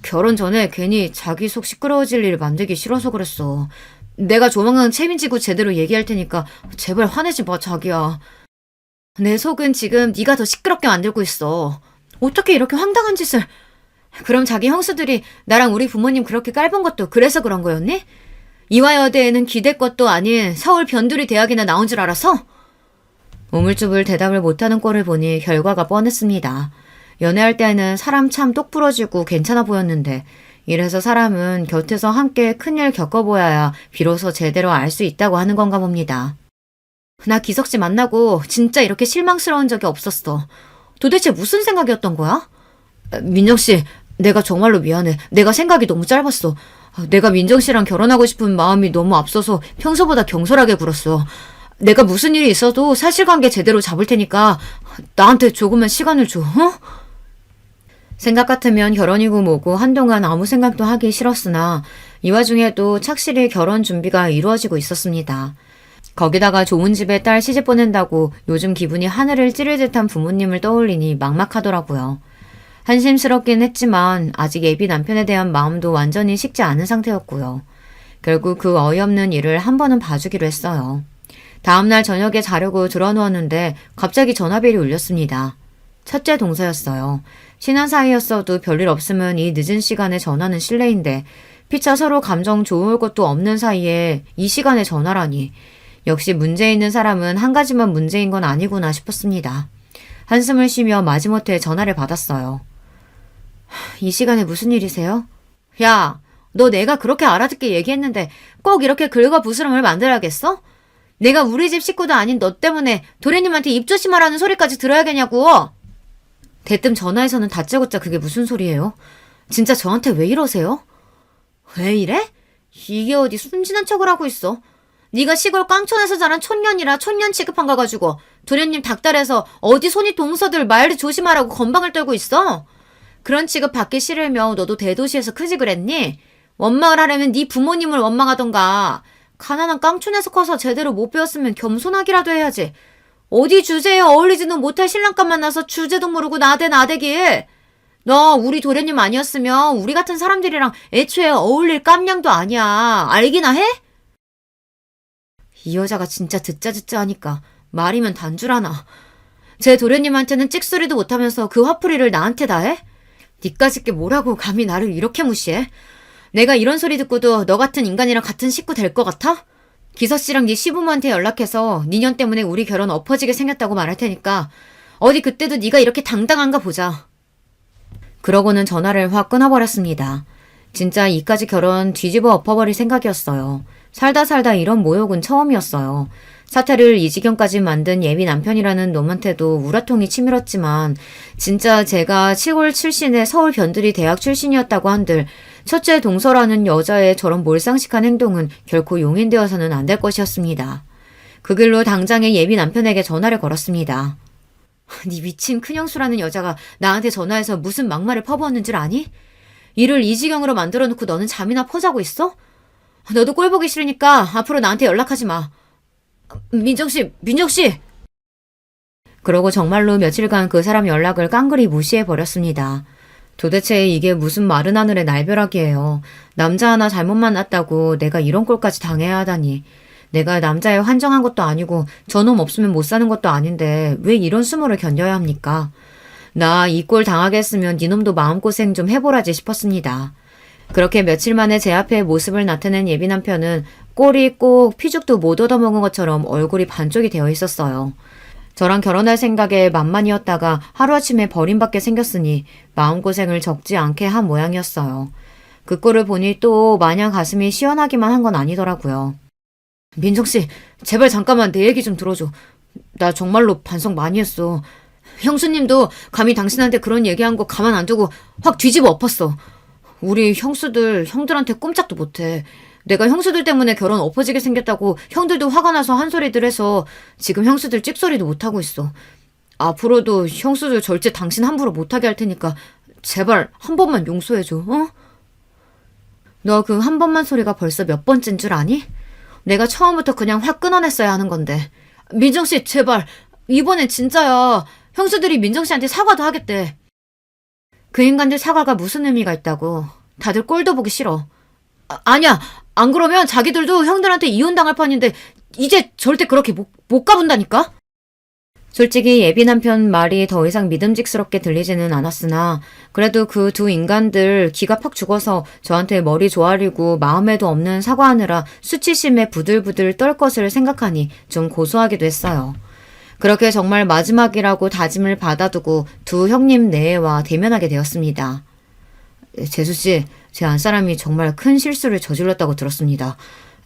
결혼 전에 괜히 자기 속 시끄러워질 일 만들기 싫어서 그랬어. 내가 조만간 책임지고 제대로 얘기할 테니까 제발 화내지 마, 자기야. 내 속은 지금 네가 더 시끄럽게 만들고 있어. 어떻게 이렇게 황당한 짓을... 그럼 자기 형수들이 나랑 우리 부모님 그렇게 깔본 것도 그래서 그런 거였니? 이화여대에는 기대 것도 아닌 서울 변두리 대학이나 나온 줄 알아서? 우물쭈물 대답을 못하는 꼴을 보니 결과가 뻔했습니다. 연애할 때는 사람 참 똑부러지고 괜찮아 보였는데 이래서 사람은 곁에서 함께 큰일 겪어보아야 비로소 제대로 알 수 있다고 하는 건가 봅니다. 나 기석씨 만나고 진짜 이렇게 실망스러운 적이 없었어. 도대체 무슨 생각이었던 거야? 민정씨, 내가 정말로 미안해. 내가 생각이 너무 짧았어. 내가 민정씨랑 결혼하고 싶은 마음이 너무 앞서서 평소보다 경솔하게 굴었어. 내가 무슨 일이 있어도 사실관계 제대로 잡을 테니까 나한테 조금만 시간을 줘, 어? 생각 같으면 결혼이고 뭐고 한동안 아무 생각도 하기 싫었으나 이 와중에도 착실히 결혼 준비가 이루어지고 있었습니다. 거기다가 좋은 집에 딸 시집 보낸다고 요즘 기분이 하늘을 찌를 듯한 부모님을 떠올리니 막막하더라고요. 한심스럽긴 했지만 아직 예비 남편에 대한 마음도 완전히 식지 않은 상태였고요. 결국 그 어이없는 일을 한 번은 봐주기로 했어요. 다음날 저녁에 자려고 들어누웠는데 갑자기 전화벨이 울렸습니다. 첫째 동서였어요. 친한 사이였어도 별일 없으면 이 늦은 시간에 전화는 실례인데 피차 서로 감정 좋을 것도 없는 사이에 이 시간에 전화라니. 역시 문제 있는 사람은 한 가지만 문제인 건 아니구나 싶었습니다. 한숨을 쉬며 마지못해 전화를 받았어요. 이 시간에 무슨 일이세요? 야, 너 내가 그렇게 알아듣게 얘기했는데 꼭 이렇게 긁어부스럼을 만들어야겠어? 내가 우리 집 식구도 아닌 너 때문에 도련님한테 입 조심하라는 소리까지 들어야겠냐고. 대뜸 전화에서는 다짜고짜 그게 무슨 소리예요? 진짜 저한테 왜 이러세요? 왜 이래? 이게 어디 순진한 척을 하고 있어. 네가 시골 깡촌에서 자란 촌년이라 촌년 취급한 거 가지고 도련님 닥달해서 어디 손이 동서들 말을 조심하라고 건방을 떨고 있어? 그런 취급 받기 싫으면 너도 대도시에서 크지 그랬니? 원망을 하려면 네 부모님을 원망하던가. 가난한 깡촌에서 커서 제대로 못 배웠으면 겸손하기라도 해야지. 어디 주제에 어울리지도 못할 신랑감 만나서 주제도 모르고 나대길. 너 우리 도련님 아니었으면 우리 같은 사람들이랑 애초에 어울릴 깜냥도 아니야. 알기나 해? 이 여자가 진짜 듣자 하니까 말이면 단줄하나. 제 도련님한테는 찍소리도 못하면서 그 화풀이를 나한테 다 해? 니까짓 게 뭐라고 감히 나를 이렇게 무시해? 내가 이런 소리 듣고도 너 같은 인간이랑 같은 식구 될 것 같아? 기서씨랑 네 시부모한테 연락해서 니년 때문에 우리 결혼 엎어지게 생겼다고 말할 테니까 어디 그때도 네가 이렇게 당당한가 보자. 그러고는 전화를 확 끊어버렸습니다. 진짜 이까지 결혼 뒤집어 엎어버릴 생각이었어요. 살다 이런 모욕은 처음이었어요. 사태를 이 지경까지 만든 예비 남편이라는 놈한테도 우라통이 치밀었지만 진짜 제가 시골 출신의 서울 변두리 대학 출신이었다고 한들 첫째 동서라는 여자의 저런 몰상식한 행동은 결코 용인되어서는 안 될 것이었습니다. 그 길로 당장의 예비 남편에게 전화를 걸었습니다. 네 미친 큰형수라는 여자가 나한테 전화해서 무슨 막말을 퍼부었는 줄 아니? 일을 이 지경으로 만들어놓고 너는 잠이나 퍼자고 있어? 너도 꼴 보기 싫으니까 앞으로 나한테 연락하지 마. 민정씨! 그러고 정말로 며칠간 그 사람 연락을 깡그리 무시해버렸습니다. 도대체 이게 무슨 마른 하늘의 날벼락이에요. 남자 하나 잘못 만났다고 내가 이런 꼴까지 당해야 하다니. 내가 남자에 환정한 것도 아니고 저놈 없으면 못 사는 것도 아닌데 왜 이런 수모를 견뎌야 합니까? 나 이 꼴 당하게 했으면 니놈도 마음고생 좀 해보라지 싶었습니다. 그렇게 며칠 만에 제 앞에 모습을 나타낸 예비 남편은 꼴이 꼭 피죽도 못 얻어먹은 것처럼 얼굴이 반쪽이 되어 있었어요. 저랑 결혼할 생각에 만만이었다가 하루아침에 버림받게 생겼으니 마음고생을 적지 않게 한 모양이었어요. 그 꼴을 보니 또 마냥 가슴이 시원하기만 한 건 아니더라고요. 민정씨, 제발 잠깐만 내 얘기 좀 들어줘. 나 정말로 반성 많이 했어. 형수님도 감히 당신한테 그런 얘기한 거 가만 안 두고 확 뒤집어 엎었어. 우리 형수들 형들한테 꼼짝도 못해. 내가 형수들 때문에 결혼 엎어지게 생겼다고 형들도 화가 나서 한 소리들 해서 지금 형수들 찍소리도 못하고 있어. 앞으로도 형수들 절제 당신 함부로 못하게 할 테니까 제발 한 번만 용서해줘. 어? 너 그 한 번만 소리가 벌써 몇 번째인 줄 아니? 내가 처음부터 그냥 확 끊어냈어야 하는 건데. 민정씨 제발 이번엔 진짜야. 형수들이 민정씨한테 사과도 하겠대. 그 인간들 사과가 무슨 의미가 있다고. 다들 꼴도 보기 싫어. 아니야. 안 그러면 자기들도 형들한테 이혼당할 판인데 이제 절대 그렇게 못 가본다니까? 솔직히 예비 남편 말이 더 이상 믿음직스럽게 들리지는 않았으나 그래도 그 두 인간들 기가 팍 죽어서 저한테 머리 조아리고 마음에도 없는 사과하느라 수치심에 부들부들 떨 것을 생각하니 좀 고소하기도 했어요. 그렇게 정말 마지막이라고 다짐을 받아두고 두 형님 내외와 대면하게 되었습니다. 재수씨, 제 안사람이 정말 큰 실수를 저질렀다고 들었습니다.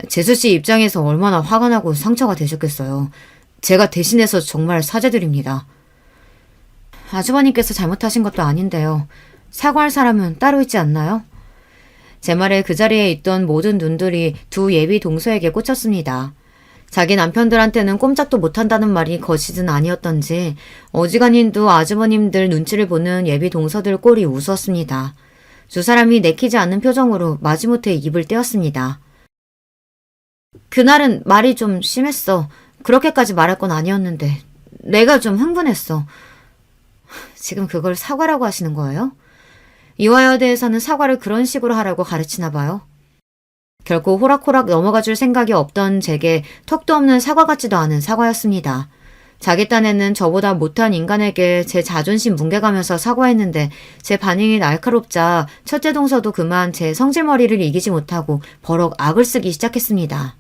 재수씨 입장에서 얼마나 화가 나고 상처가 되셨겠어요. 제가 대신해서 정말 사죄드립니다. 아주버님께서 잘못하신 것도 아닌데요. 사과할 사람은 따로 있지 않나요? 제 말에 그 자리에 있던 모든 눈들이 두 예비 동서에게 꽂혔습니다. 자기 남편들한테는 꼼짝도 못한다는 말이 거짓은 아니었던지 어지간힘도 아주버님들 눈치를 보는 예비 동서들 꼴이 우스웠습니다. 두 사람이 내키지 않는 표정으로 마지못해 입을 떼었습니다. 그날은 말이 좀 심했어. 그렇게까지 말할 건 아니었는데 내가 좀 흥분했어. 지금 그걸 사과라고 하시는 거예요? 이화여에 대해서는 사과를 그런 식으로 하라고 가르치나 봐요. 결코 호락호락 넘어가 줄 생각이 없던 제게 턱도 없는 사과 같지도 않은 사과였습니다. 자기 딴에는 저보다 못한 인간에게 제 자존심 뭉개가면서 사과했는데 제 반응이 날카롭자 첫째 동서도 그만 제 성질머리를 이기지 못하고 버럭 악을 쓰기 시작했습니다.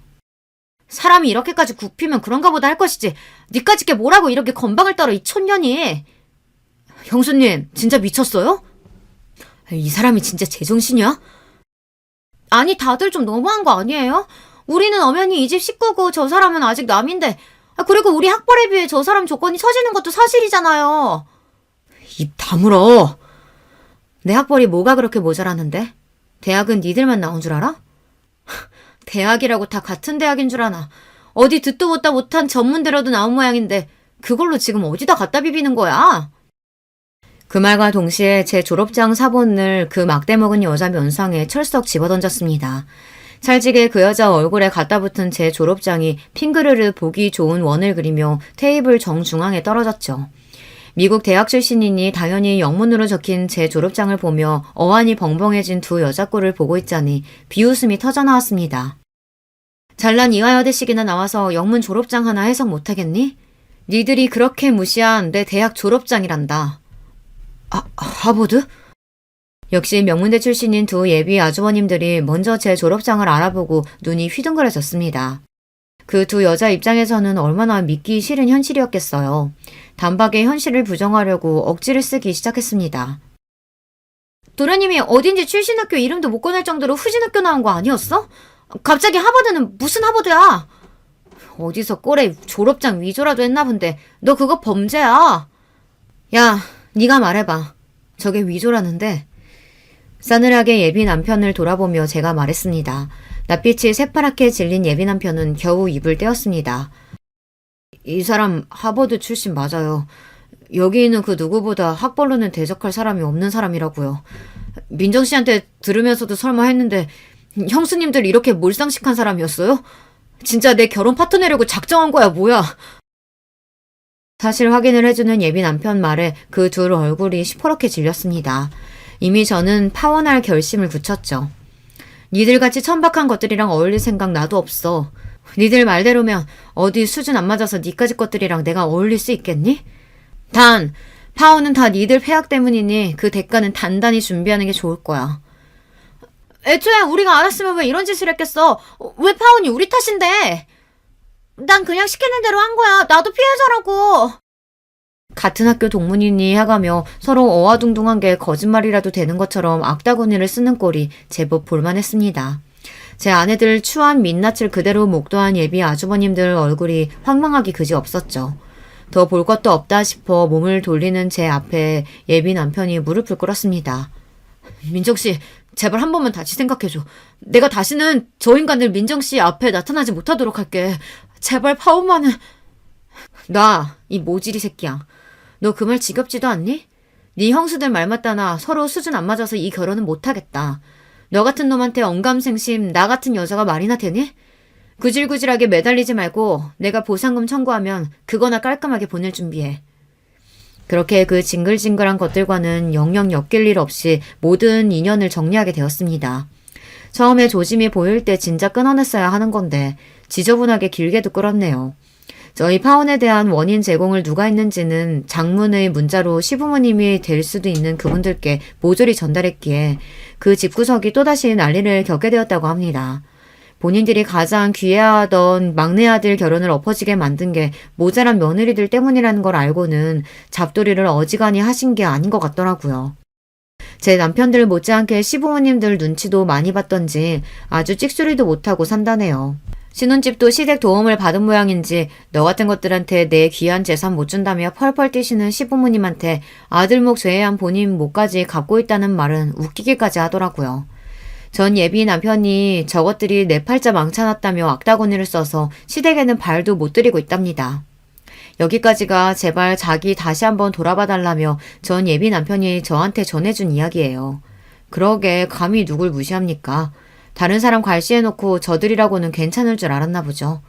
사람이 이렇게까지 굽히면 그런가 보다 할 것이지. 니까짓 게 뭐라고 이렇게 건방을 떨어 이 촌년이. 형수님 진짜 미쳤어요? 이 사람이 진짜 제정신이야? 아니 다들 좀 너무한 거 아니에요? 우리는 엄연히 이 집 식구고 저 사람은 아직 남인데 그리고 우리 학벌에 비해 저 사람 조건이 처지는 것도 사실이잖아요. 입 다물어. 내 학벌이 뭐가 그렇게 모자라는데? 대학은 니들만 나온 줄 알아? 대학이라고 다 같은 대학인 줄 아나. 어디 듣도 보다 못한 전문대로도 나온 모양인데 그걸로 지금 어디다 갖다 비비는 거야? 그 말과 동시에 제 졸업장 사본을 그 막대 먹은 여자 면상에 철썩 집어던졌습니다. 찰지게 그 여자 얼굴에 갖다 붙은 제 졸업장이 핑그르르 보기 좋은 원을 그리며 테이블 정중앙에 떨어졌죠. 미국 대학 출신이니 당연히 영문으로 적힌 제 졸업장을 보며 어안이 벙벙해진 두 여자 꼴을 보고 있자니 비웃음이 터져나왔습니다. 잘난 이화여대식이나 나와서 영문 졸업장 하나 해석 못하겠니? 니들이 그렇게 무시한 내 대학 졸업장이란다. 하버드? 역시 명문대 출신인 두 예비 아주버님들이 먼저 제 졸업장을 알아보고 눈이 휘둥그레졌습니다. 그 두 여자 입장에서는 얼마나 믿기 싫은 현실이었겠어요. 단박에 현실을 부정하려고 억지를 쓰기 시작했습니다. 도련님이 어딘지 출신 학교 이름도 못 꺼낼 정도로 후진 학교 나온 거 아니었어? 갑자기 하버드는 무슨 하버드야? 어디서 꼴에 졸업장 위조라도 했나 본데 너 그거 범죄야. 야, 네가 말해봐. 저게 위조라는데. 싸늘하게 예비 남편을 돌아보며 제가 말했습니다. 낯빛이 새파랗게 질린 예비 남편은 겨우 입을 떼었습니다. 이 사람 하버드 출신 맞아요. 여기 있는 그 누구보다 학벌로는 대적할 사람이 없는 사람이라고요. 민정 씨한테 들으면서도 설마 했는데 형수님들 이렇게 몰상식한 사람이었어요? 진짜 내 결혼 파트너려고 작정한 거야 뭐야? 사실 확인을 해주는 예비 남편 말에 그 둘 얼굴이 시퍼렇게 질렸습니다. 이미 저는 파혼할 결심을 굳혔죠. 니들같이 천박한 것들이랑 어울릴 생각 나도 없어. 니들 말대로면 어디 수준 안 맞아서 니까지 것들이랑 내가 어울릴 수 있겠니? 단, 파혼은 다 니들 폐악 때문이니 그 대가는 단단히 준비하는 게 좋을 거야. 애초에 우리가 알았으면 왜 이런 짓을 했겠어? 왜 파혼이 우리 탓인데? 난 그냥 시키는 대로 한 거야. 나도 피해자라고. 같은 학교 동문이니 해가며 서로 어와둥둥한 게 거짓말이라도 되는 것처럼 악다구니를 쓰는 꼴이 제법 볼만했습니다. 제 아내들 추한 민낯을 그대로 목도한 예비 아주버님들 얼굴이 황망하기 그지없었죠. 더 볼 것도 없다 싶어 몸을 돌리는 제 앞에 예비 남편이 무릎을 꿇었습니다. 민정씨, 제발 한 번만 다시 생각해줘. 내가 다시는 저 인간들 민정씨 앞에 나타나지 못하도록 할게. 제발 파혼만은. 나, 이 모질이 새끼야. 너 그 말 지겹지도 않니? 네 형수들 말 맞다나 서로 수준 안 맞아서 이 결혼은 못하겠다. 너 같은 놈한테 언감생심 나 같은 여자가 말이나 되니? 구질구질하게 매달리지 말고 내가 보상금 청구하면 그거나 깔끔하게 보낼 준비해. 그렇게 그 징글징글한 것들과는 영영 엮일 일 없이 모든 인연을 정리하게 되었습니다. 처음에 조짐이 보일 때 진짜 끊어냈어야 하는 건데 지저분하게 길게도 끌었네요. 저희 파혼에 대한 원인 제공을 누가 했는지는 장문의 문자로 시부모님이 될 수도 있는 그분들께 모조리 전달했기에 그 집구석이 또다시 난리를 겪게 되었다고 합니다. 본인들이 가장 귀해하던 막내 아들 결혼을 엎어지게 만든 게 모자란 며느리들 때문이라는 걸 알고는 잡돌이를 어지간히 하신 게 아닌 것 같더라고요. 제 남편들 못지않게 시부모님들 눈치도 많이 봤던지 아주 찍소리도 못하고 산다네요. 신혼집도 시댁 도움을 받은 모양인지 너 같은 것들한테 내 귀한 재산 못 준다며 펄펄 뛰시는 시부모님한테 아들목 제외한 본인 목까지 갚고 있다는 말은 웃기기까지 하더라고요. 전 예비 남편이 저것들이 내 팔자 망쳐놨다며 악다구니를 써서 시댁에는 발도 못 들이고 있답니다. 여기까지가 제발 자기 다시 한번 돌아봐 달라며 전 예비 남편이 저한테 전해준 이야기예요. 그러게 감히 누굴 무시합니까? 다른 사람 괄시해놓고 저들이라고는 괜찮을 줄 알았나 보죠.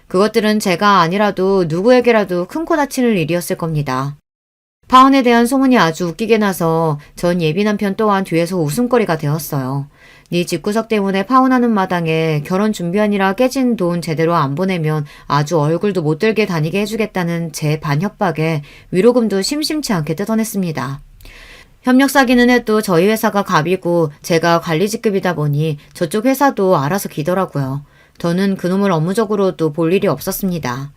그것들은 제가 아니라도 누구에게라도 큰 코 다치는 일이었을 겁니다. 파혼에 대한 소문이 아주 웃기게 나서 전 예비 남편 또한 뒤에서 웃음거리가 되었어요. 네 집구석 때문에 파혼하는 마당에 결혼 준비하느라 깨진 돈 제대로 안 보내면 아주 얼굴도 못 들게 다니게 해주겠다는 제 반협박에 위로금도 심심치 않게 뜯어냈습니다. 협력 사기는 해도 저희 회사가 갑이고 제가 관리직급이다 보니 저쪽 회사도 알아서 기더라고요. 저는 그놈을 업무적으로도 볼 일이 없었습니다.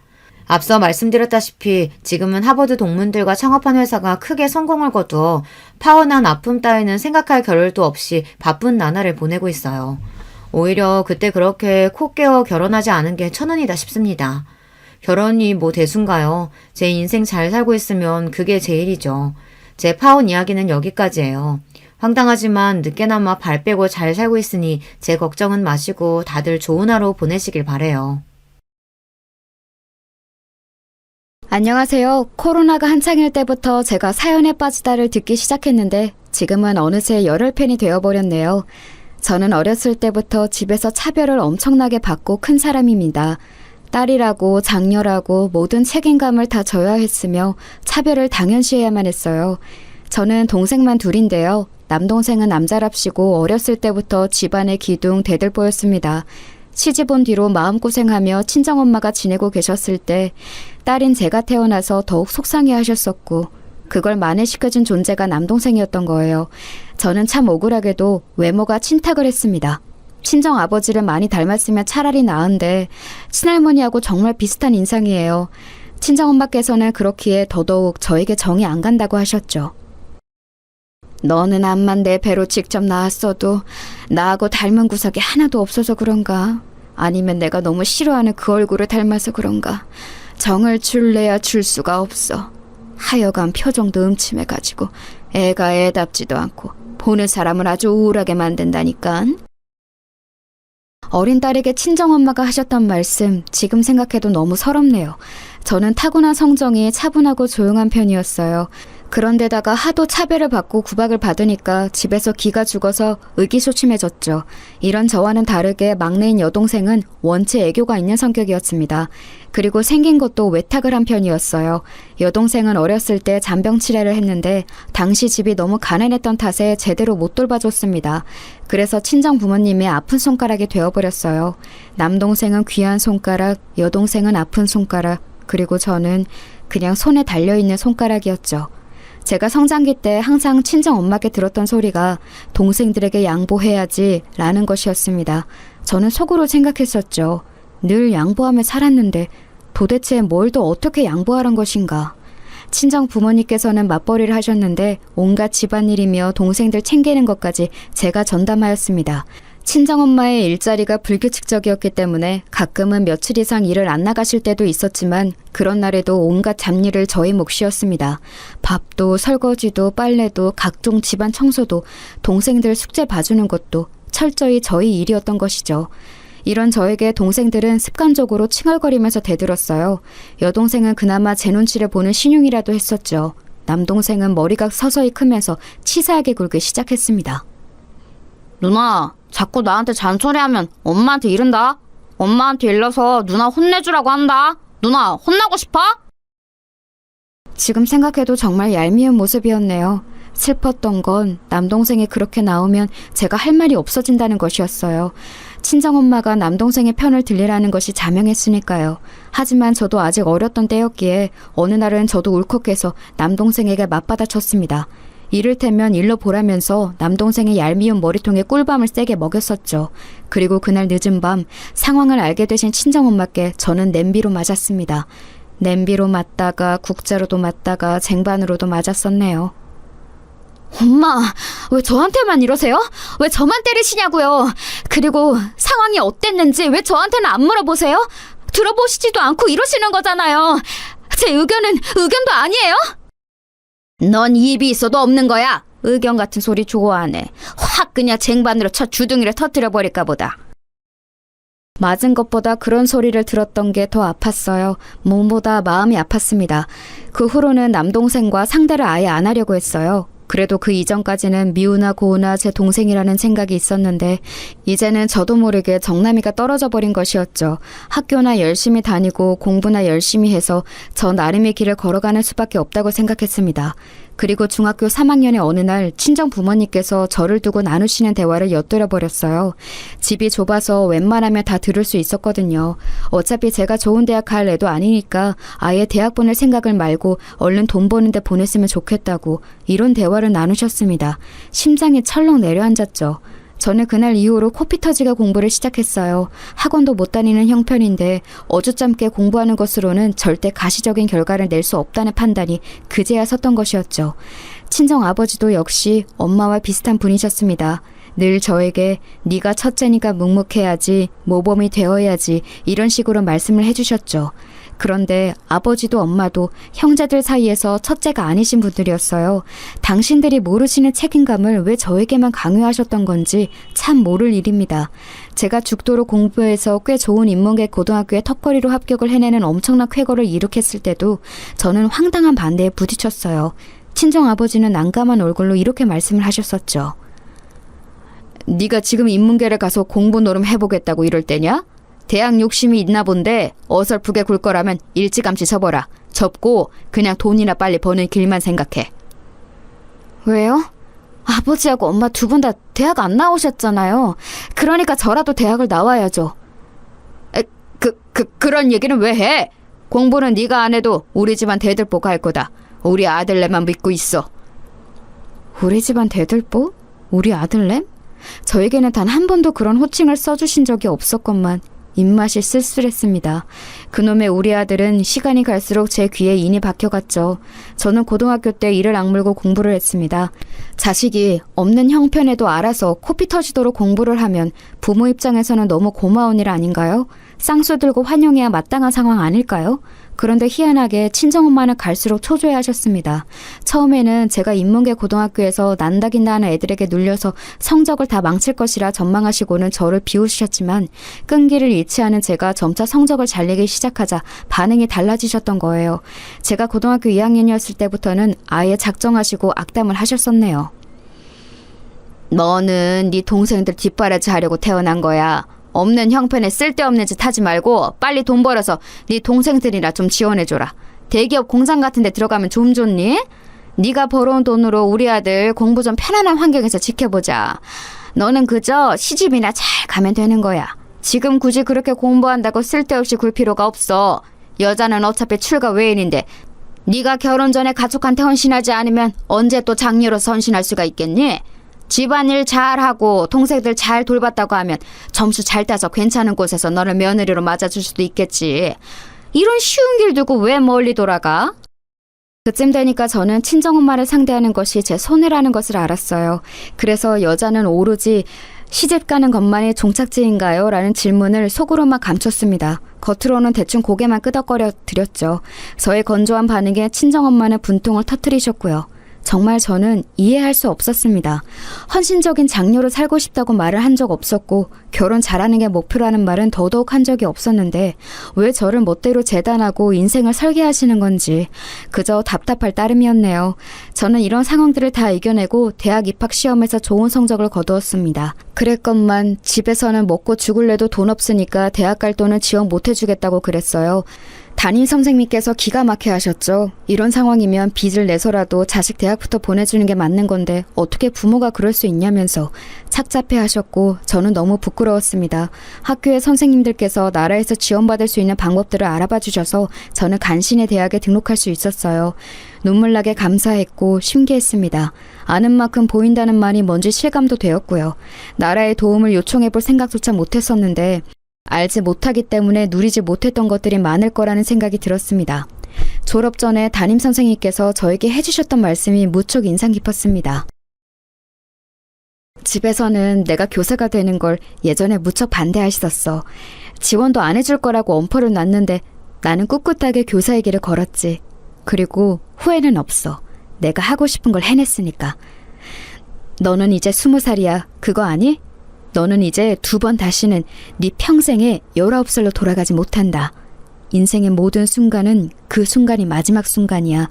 앞서 말씀드렸다시피 지금은 하버드 동문들과 창업한 회사가 크게 성공을 거두어 파혼한 아픔 따위는 생각할 겨를도 없이 바쁜 나날을 보내고 있어요. 오히려 그때 그렇게 코 깨어 결혼하지 않은 게 천운이다 싶습니다. 결혼이 뭐 대수인가요? 제 인생 잘 살고 있으면 그게 제일이죠. 제 파혼 이야기는 여기까지예요. 황당하지만 늦게나마 발 빼고 잘 살고 있으니 제 걱정은 마시고 다들 좋은 하루 보내시길 바래요. 안녕하세요. 코로나가 한창일 때부터 제가 사연에 빠지다를 듣기 시작했는데 지금은 어느새 열혈팬이 되어버렸네요. 저는 어렸을 때부터 집에서 차별을 엄청나게 받고 큰 사람입니다. 딸이라고 장녀라고 모든 책임감을 다 져야 했으며 차별을 당연시해야만 했어요. 저는 동생만 둘인데요. 남동생은 남자랍시고 어렸을 때부터 집안의 기둥 대들보였습니다. 시집 온 뒤로 마음고생하며 친정엄마가 지내고 계셨을 때 딸인 제가 태어나서 더욱 속상해 하셨었고 그걸 만회시켜준 존재가 남동생이었던 거예요. 저는 참 억울하게도 외모가 친탁을 했습니다. 친정아버지를 많이 닮았으면 차라리 나은데 친할머니하고 정말 비슷한 인상이에요. 친정엄마께서는 그렇기에 더더욱 저에게 정이 안 간다고 하셨죠. 너는 암만 내 배로 직접 낳았어도 나하고 닮은 구석이 하나도 없어서 그런가? 아니면 내가 너무 싫어하는 그 얼굴을 닮아서 그런가? 정을 줄래야 줄 수가 없어. 하여간 표정도 음침해가지고 애가 애답지도 않고 보는 사람을 아주 우울하게 만든다니깐. 어린 딸에게 친정엄마가 하셨던 말씀 지금 생각해도 너무 서럽네요. 저는 타고난 성정이 차분하고 조용한 편이었어요. 그런데다가 하도 차별을 받고 구박을 받으니까 집에서 기가 죽어서 의기소침해졌죠. 이런 저와는 다르게 막내인 여동생은 원체 애교가 있는 성격이었습니다. 그리고 생긴 것도 외탁을 한 편이었어요. 여동생은 어렸을 때 잔병 치레를 했는데 당시 집이 너무 가난했던 탓에 제대로 못 돌봐줬습니다. 그래서 친정 부모님의 아픈 손가락이 되어버렸어요. 남동생은 귀한 손가락, 여동생은 아픈 손가락, 그리고 저는 그냥 손에 달려있는 손가락이었죠. 제가 성장기 때 항상 친정엄마께 들었던 소리가 동생들에게 양보해야지 라는 것이었습니다. 저는 속으로 생각했었죠. 늘 양보하며 살았는데 도대체 뭘 더 어떻게 양보하란 것인가. 친정 부모님께서는 맞벌이를 하셨는데 온갖 집안일이며 동생들 챙기는 것까지 제가 전담하였습니다. 친정엄마의 일자리가 불규칙적이었기 때문에 가끔은 며칠 이상 일을 안 나가실 때도 있었지만 그런 날에도 온갖 잡일을 저희 몫이었습니다. 밥도 설거지도 빨래도 각종 집안 청소도 동생들 숙제 봐주는 것도 철저히 저희 일이었던 것이죠. 이런 저에게 동생들은 습관적으로 칭얼거리면서 대들었어요. 여동생은 그나마 제 눈치를 보는 신용이라도 했었죠. 남동생은 머리가 서서히 크면서 치사하게 굴기 시작했습니다. 누나, 자꾸 나한테 잔소리하면 엄마한테 이른다. 엄마한테 일러서 누나 혼내주라고 한다. 누나 혼나고 싶어? 지금 생각해도 정말 얄미운 모습이었네요. 슬펐던 건 남동생이 그렇게 나오면 제가 할 말이 없어진다는 것이었어요. 친정엄마가 남동생의 편을 들리라는 것이 자명했으니까요. 하지만 저도 아직 어렸던 때였기에 어느 날은 저도 울컥해서 남동생에게 맞받아쳤습니다. 이를테면 일로 보라면서 남동생의 얄미운 머리통에 꿀밤을 세게 먹였었죠. 그리고 그날 늦은 밤 상황을 알게 되신 친정엄마께 저는 냄비로 맞았습니다. 냄비로 맞다가 국자로도 맞다가 쟁반으로도 맞았었네요. 엄마, 왜 저한테만 이러세요? 왜 저만 때리시냐고요? 그리고 상황이 어땠는지 왜 저한테는 안 물어보세요? 들어보시지도 않고 이러시는 거잖아요. 제 의견도 아니에요? 넌 입이 있어도 없는 거야. 의견 같은 소리 좋아하네. 확 그냥 쟁반으로 쳐 주둥이를 터뜨려 버릴까 보다. 맞은 것보다 그런 소리를 들었던 게 더 아팠어요. 몸보다 마음이 아팠습니다. 그 후로는 남동생과 상대를 아예 안 하려고 했어요. 그래도 그 이전까지는 미우나 고우나 제 동생이라는 생각이 있었는데 이제는 저도 모르게 정남이가 떨어져 버린 것이었죠. 학교나 열심히 다니고 공부나 열심히 해서 저 나름의 길을 걸어가는 수밖에 없다고 생각했습니다. 그리고 중학교 3학년의 어느 날 친정 부모님께서 저를 두고 나누시는 대화를 엿들어 버렸어요. 집이 좁아서 웬만하면 다 들을 수 있었거든요. 어차피 제가 좋은 대학 갈 애도 아니니까 아예 대학 보낼 생각을 말고 얼른 돈 버는데 보냈으면 좋겠다고 이런 대화를 나누셨습니다. 심장이 철렁 내려앉았죠. 저는 그날 이후로 코피 터지게 공부를 시작했어요. 학원도 못 다니는 형편인데 어주짬게 공부하는 것으로는 절대 가시적인 결과를 낼 수 없다는 판단이 그제야 섰던 것이었죠. 친정 아버지도 역시 엄마와 비슷한 분이셨습니다. 늘 저에게 네가 첫째니까 묵묵해야지, 모범이 되어야지 이런 식으로 말씀을 해주셨죠. 그런데 아버지도 엄마도 형제들 사이에서 첫째가 아니신 분들이었어요. 당신들이 모르시는 책임감을 왜 저에게만 강요하셨던 건지 참 모를 일입니다. 제가 죽도록 공부해서 꽤 좋은 인문계 고등학교에 턱걸이로 합격을 해내는 엄청난 쾌거를 이룩했을 때도 저는 황당한 반대에 부딪혔어요. 친정아버지는 난감한 얼굴로 이렇게 말씀을 하셨었죠. 네가 지금 인문계를 가서 공부 노름 해보겠다고 이럴 때냐? 대학 욕심이 있나 본데 어설프게 굴 거라면 일찌감치 접어라. 접고 그냥 돈이나 빨리 버는 길만 생각해. 왜요? 아버지하고 엄마 두 분 다 대학 안 나오셨잖아요. 그러니까 저라도 대학을 나와야죠. 그런 얘기는 왜 해? 공부는 네가 안 해도 우리 집안 대들보가 할 거다. 우리 아들내만 믿고 있어. 우리 집안 대들보? 우리 아들냄? 저에게는 단 한 번도 그런 호칭을 써주신 적이 없었건만 입맛이 쓸쓸했습니다. 그놈의 우리 아들은 시간이 갈수록 제 귀에 인이 박혀갔죠. 저는 고등학교 때 이를 악물고 공부를 했습니다. 자식이 없는 형편에도 알아서 코피 터지도록 공부를 하면 부모 입장에서는 너무 고마운 일 아닌가요? 쌍수 들고 환영해야 마땅한 상황 아닐까요? 그런데 희한하게 친정엄마는 갈수록 초조해하셨습니다. 처음에는 제가 인문계 고등학교에서 난다긴다 하는 애들에게 눌려서 성적을 다 망칠 것이라 전망하시고는 저를 비웃으셨지만 끈기를 잃지 않은 제가 점차 성적을 잘 내기 시작하자 반응이 달라지셨던 거예요. 제가 고등학교 2학년이었을 때부터는 아예 작정하시고 악담을 하셨었네요. 너는 네 동생들 뒷바라지 하려고 태어난 거야. 없는 형편에 쓸데없는 짓 하지 말고 빨리 돈 벌어서 네 동생들이나 좀 지원해줘라. 대기업 공장 같은 데 들어가면 좀 좋니? 네가 벌어온 돈으로 우리 아들 공부 좀 편안한 환경에서 지켜보자. 너는 그저 시집이나 잘 가면 되는 거야. 지금 굳이 그렇게 공부한다고 쓸데없이 굴 필요가 없어. 여자는 어차피 출가 외인인데 네가 결혼 전에 가족한테 헌신하지 않으면 언제 또 장녀로 선신할 수가 있겠니? 집안일 잘하고 동생들 잘 돌봤다고 하면 점수 잘 따서 괜찮은 곳에서 너를 며느리로 맞아줄 수도 있겠지. 이런 쉬운 길 두고 왜 멀리 돌아가? 그쯤 되니까 저는 친정엄마를 상대하는 것이 제 손해라는 것을 알았어요. 그래서 여자는 오로지 시집 가는 것만이 종착지인가요? 라는 질문을 속으로만 감췄습니다. 겉으로는 대충 고개만 끄덕거려 드렸죠. 저의 건조한 반응에 친정엄마는 분통을 터뜨리셨고요. 정말 저는 이해할 수 없었습니다. 헌신적인 장녀로 살고 싶다고 말을 한 적 없었고 결혼 잘하는 게 목표라는 말은 더더욱 한 적이 없었는데 왜 저를 멋대로 재단하고 인생을 설계하시는 건지 그저 답답할 따름이었네요. 저는 이런 상황들을 다 이겨내고 대학 입학 시험에서 좋은 성적을 거두었습니다. 그랬건만 집에서는 먹고 죽을래도 돈 없으니까 대학 갈 돈은 지원 못 해주겠다고 그랬어요. 담임 선생님께서 기가 막혀 하셨죠. 이런 상황이면 빚을 내서라도 자식 대학부터 보내주는 게 맞는 건데 어떻게 부모가 그럴 수 있냐면서 착잡해 하셨고 저는 너무 부끄러웠습니다. 학교의 선생님들께서 나라에서 지원받을 수 있는 방법들을 알아봐 주셔서 저는 간신히 대학에 등록할 수 있었어요. 눈물나게 감사했고 신기했습니다. 아는 만큼 보인다는 말이 뭔지 실감도 되었고요. 나라의 도움을 요청해 볼 생각조차 못했었는데 알지 못하기 때문에 누리지 못했던 것들이 많을 거라는 생각이 들었습니다. 졸업 전에 담임 선생님께서 저에게 해주셨던 말씀이 무척 인상 깊었습니다. 집에서는 내가 교사가 되는 걸 예전에 무척 반대하셨었어. 지원도 안 해줄 거라고 엄포를 놨는데 나는 꿋꿋하게 교사의 길을 걸었지. 그리고 후회는 없어. 내가 하고 싶은 걸 해냈으니까. 너는 이제 20살이야. 그거 아니? 너는 이제 2번 다시는 네 평생에 19살로 돌아가지 못한다. 인생의 모든 순간은 그 순간이 마지막 순간이야.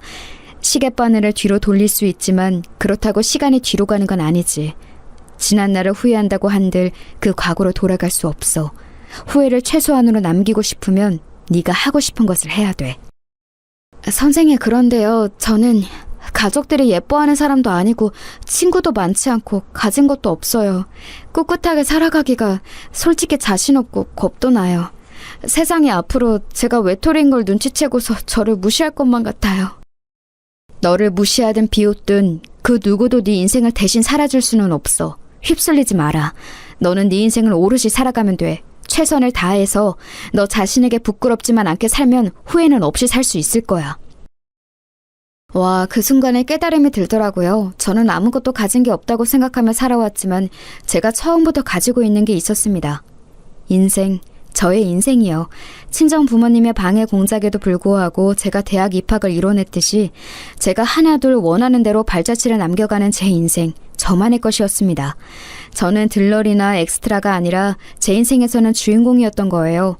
시계바늘을 뒤로 돌릴 수 있지만 그렇다고 시간이 뒤로 가는 건 아니지. 지난 날을 후회한다고 한들 그 과거로 돌아갈 수 없어. 후회를 최소한으로 남기고 싶으면 네가 하고 싶은 것을 해야 돼. 선생님, 그런데요. 저는 가족들이 예뻐하는 사람도 아니고 친구도 많지 않고 가진 것도 없어요. 꿋꿋하게 살아가기가 솔직히 자신 없고 겁도 나요. 세상이 앞으로 제가 외톨이인 걸 눈치채고서 저를 무시할 것만 같아요. 너를 무시하든 비웃든 그 누구도 네 인생을 대신 살아줄 수는 없어. 휩쓸리지 마라. 너는 네 인생을 오롯이 살아가면 돼. 최선을 다해서 너 자신에게 부끄럽지만 않게 살면 후회는 없이 살 수 있을 거야. 와, 그 순간에 깨달음이 들더라고요. 저는 아무것도 가진 게 없다고 생각하며 살아왔지만 제가 처음부터 가지고 있는 게 있었습니다. 인생, 저의 인생이요. 친정 부모님의 방해 공작에도 불구하고 제가 대학 입학을 이뤄냈듯이 제가 하나둘 원하는 대로 발자취를 남겨가는 제 인생, 저만의 것이었습니다. 저는 들러리나 엑스트라가 아니라 제 인생에서는 주인공이었던 거예요.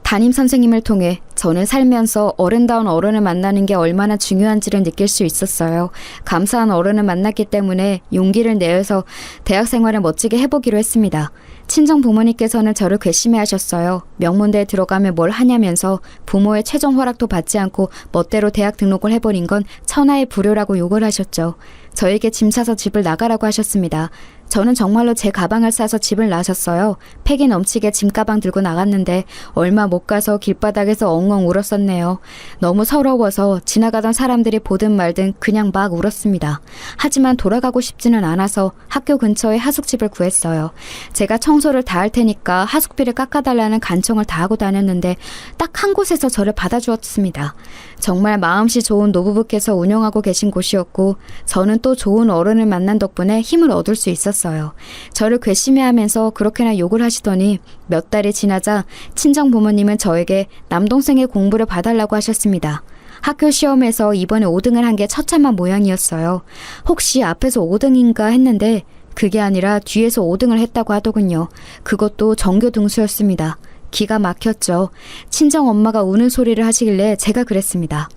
담임 선생님을 통해 저는 살면서 어른다운 어른을 만나는 게 얼마나 중요한지를 느낄 수 있었어요. 감사한 어른을 만났기 때문에 용기를 내어서 대학 생활을 멋지게 해보기로 했습니다. 친정 부모님께서는 저를 괘씸해 하셨어요. 명문대에 들어가면 뭘 하냐면서 부모의 최종 허락도 받지 않고 멋대로 대학 등록을 해버린 건 천하의 불효라고 욕을 하셨죠. 저에게 짐 싸서 집을 나가라고 하셨습니다. 저는 정말로 제 가방을 싸서 집을 나섰어요. 패기 넘치게 짐가방 들고 나갔는데 얼마 못 가서 길바닥에서 엉엉 울었었네요. 너무 서러워서 지나가던 사람들이 보든 말든 그냥 막 울었습니다. 하지만 돌아가고 싶지는 않아서 학교 근처에 하숙집을 구했어요. 제가 청소를 다 할 테니까 하숙비를 깎아달라는 간청을 다 하고 다녔는데 딱 한 곳에서 저를 받아주었습니다. 정말 마음씨 좋은 노부부께서 운영하고 계신 곳이었고 저는 또 좋은 어른을 만난 덕분에 힘을 얻을 수 있었어요. 저를 괘씸해하면서 그렇게나 욕을 하시더니 몇 달이 지나자 친정 부모님은 저에게 남동생의 공부를 봐달라고 하셨습니다. 학교 시험에서 이번에 5등을 한 게 처참한 모양이었어요. 혹시 앞에서 5등인가 했는데 그게 아니라 뒤에서 5등을 했다고 하더군요. 그것도 전교 등수였습니다. 기가 막혔죠. 친정 엄마가 우는 소리를 하시길래 제가 그랬습니다.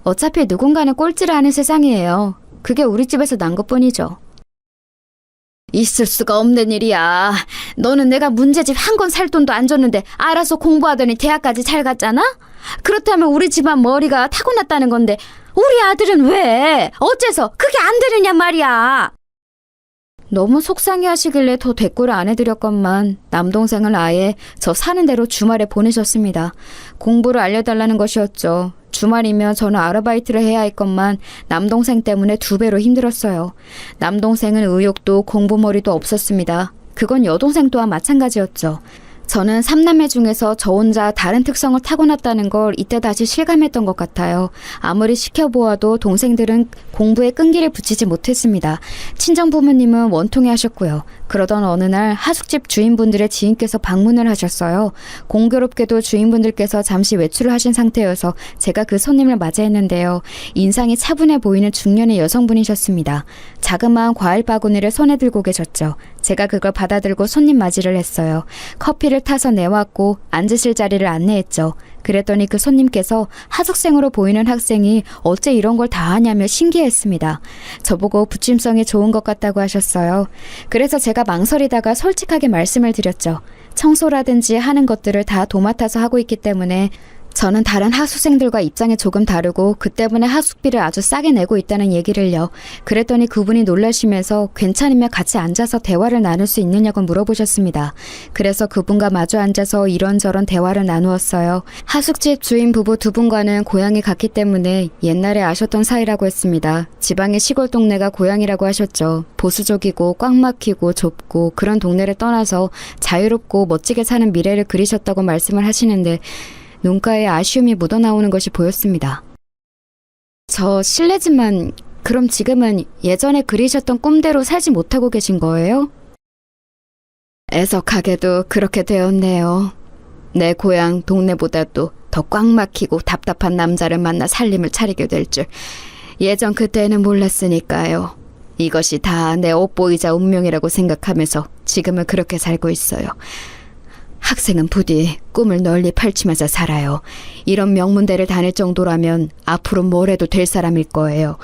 어차피 누군가는 꼴찌를 하는 세상이에요. 그게 우리 집에서 난 것뿐이죠. 있을 수가 없는 일이야. 너는 내가 문제집 한 권 살 돈도 안 줬는데 알아서 공부하더니 대학까지 잘 갔잖아? 그렇다면 우리 집안 머리가 타고났다는 건데 우리 아들은 왜? 어째서 그게 안 되느냐 말이야. 너무 속상해 하시길래 더 대꾸를 안 해드렸건만 남동생은 아예 저 사는 대로 주말에 보내셨습니다. 공부를 알려달라는 것이었죠. 주말이면 저는 아르바이트를 해야 했건만 남동생 때문에 2배로 힘들었어요. 남동생은 의욕도 공부머리도 없었습니다. 그건 여동생 또한 마찬가지였죠. 저는 3남매 중에서 저 혼자 다른 특성을 타고났다는 걸 이때 다시 실감했던 것 같아요. 아무리 시켜보아도 동생들은 공부에 끈기를 붙이지 못했습니다. 친정 부모님은 원통해 하셨고요. 그러던 어느 날 하숙집 주인분들의 지인께서 방문을 하셨어요. 공교롭게도 주인분들께서 잠시 외출을 하신 상태여서 제가 그 손님을 맞이했는데요. 인상이 차분해 보이는 중년의 여성분이셨습니다. 자그마한 과일 바구니를 손에 들고 계셨죠. 제가 그걸 받아들고 손님 맞이를 했어요. 커피를 타서 내왔고 앉으실 자리를 안내했죠. 그랬더니 그 손님께서 하숙생으로 보이는 학생이 어째 이런 걸 다 하냐며 신기했습니다. 저보고 부침성이 좋은 것 같다고 하셨어요. 그래서 제가 망설이다가 솔직하게 말씀을 드렸죠. 청소라든지 하는 것들을 다 도맡아서 하고 있기 때문에 저는 다른 하숙생들과 입장이 조금 다르고 그 때문에 하숙비를 아주 싸게 내고 있다는 얘기를요. 그랬더니 그분이 놀라시면서 괜찮으면 같이 앉아서 대화를 나눌 수 있느냐고 물어보셨습니다. 그래서 그분과 마주 앉아서 이런저런 대화를 나누었어요. 하숙집 주인 부부 2분과는 고향이 같기 때문에 옛날에 아셨던 사이라고 했습니다. 지방의 시골 동네가 고향이라고 하셨죠. 보수적이고 꽉 막히고 좁고 그런 동네를 떠나서 자유롭고 멋지게 사는 미래를 그리셨다고 말씀을 하시는데 눈가에 아쉬움이 묻어나오는 것이 보였습니다. 저 실례지만 그럼 지금은 예전에 그리셨던 꿈대로 살지 못하고 계신 거예요? 애석하게도 그렇게 되었네요. 내 고향 동네보다도 더 꽉 막히고 답답한 남자를 만나 살림을 차리게 될 줄 예전 그때는 몰랐으니까요. 이것이 다 내 옷보이자 운명이라고 생각하면서 지금은 그렇게 살고 있어요. 학생은 부디 꿈을 널리 펼치면서 살아요. 이런 명문대를 다닐 정도라면 앞으로 뭘 해도 될 사람일 거예요.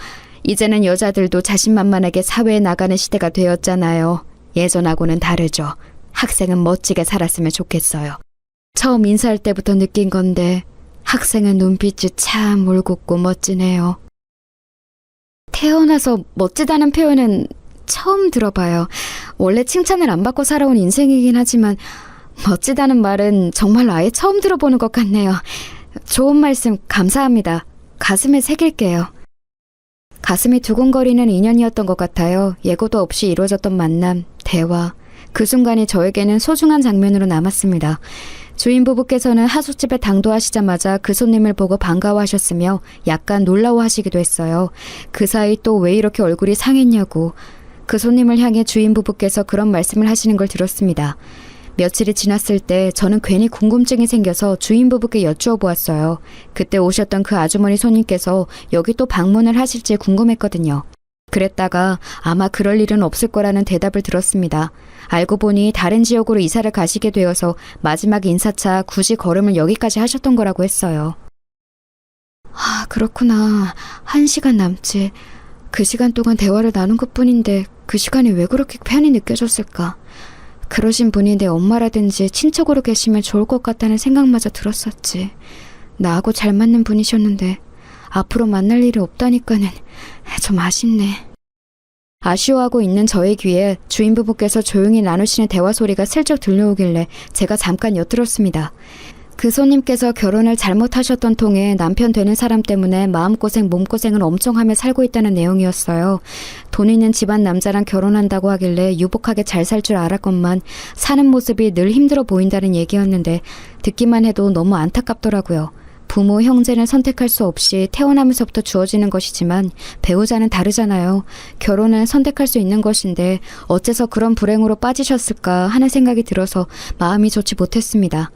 이제는 여자들도 자신만만하게 사회에 나가는 시대가 되었잖아요. 예전하고는 다르죠. 학생은 멋지게 살았으면 좋겠어요. 처음 인사할 때부터 느낀 건데 학생의 눈빛이 참 올곧고 멋지네요. 태어나서 멋지다는 표현은 처음 들어봐요. 원래 칭찬을 안 받고 살아온 인생이긴 하지만 멋지다는 말은 정말 아예 처음 들어보는 것 같네요. 좋은 말씀 감사합니다. 가슴에 새길게요. 가슴이 두근거리는 인연이었던 것 같아요. 예고도 없이 이루어졌던 만남, 대화. 그 순간이 저에게는 소중한 장면으로 남았습니다. 주인 부부께서는 하숙집에 당도하시자마자 그 손님을 보고 반가워하셨으며 약간 놀라워하시기도 했어요. 그 사이 또 왜 이렇게 얼굴이 상했냐고. 그 손님을 향해 주인 부부께서 그런 말씀을 하시는 걸 들었습니다. 며칠이 지났을 때 저는 괜히 궁금증이 생겨서 주인 부부께 여쭈어 보았어요. 그때 오셨던 그 아주머니 손님께서 여기 또 방문을 하실지 궁금했거든요. 그랬다가 아마 그럴 일은 없을 거라는 대답을 들었습니다. 알고 보니 다른 지역으로 이사를 가시게 되어서 마지막 인사차 굳이 걸음을 여기까지 하셨던 거라고 했어요. 아, 그렇구나. 1시간 남짓. 그 시간 동안 대화를 나눈 것뿐인데 그 시간이 왜 그렇게 편히 느껴졌을까? 그러신 분이 내 엄마라든지 친척으로 계시면 좋을 것 같다는 생각마저 들었었지. 나하고 잘 맞는 분이셨는데 앞으로 만날 일이 없다니까는 좀 아쉽네. 아쉬워하고 있는 저의 귀에 주인 부부께서 조용히 나누시는 대화 소리가 슬쩍 들려오길래 제가 잠깐 엿들었습니다. 그 손님께서 결혼을 잘못하셨던 통에 남편 되는 사람 때문에 마음고생 몸고생을 엄청 하며 살고 있다는 내용이었어요. 돈 있는 집안 남자랑 결혼한다고 하길래 유복하게 잘 살 줄 알았건만 사는 모습이 늘 힘들어 보인다는 얘기였는데 듣기만 해도 너무 안타깝더라고요. 부모, 형제는 선택할 수 없이 태어나면서부터 주어지는 것이지만 배우자는 다르잖아요. 결혼은 선택할 수 있는 것인데 어째서 그런 불행으로 빠지셨을까 하는 생각이 들어서 마음이 좋지 못했습니다.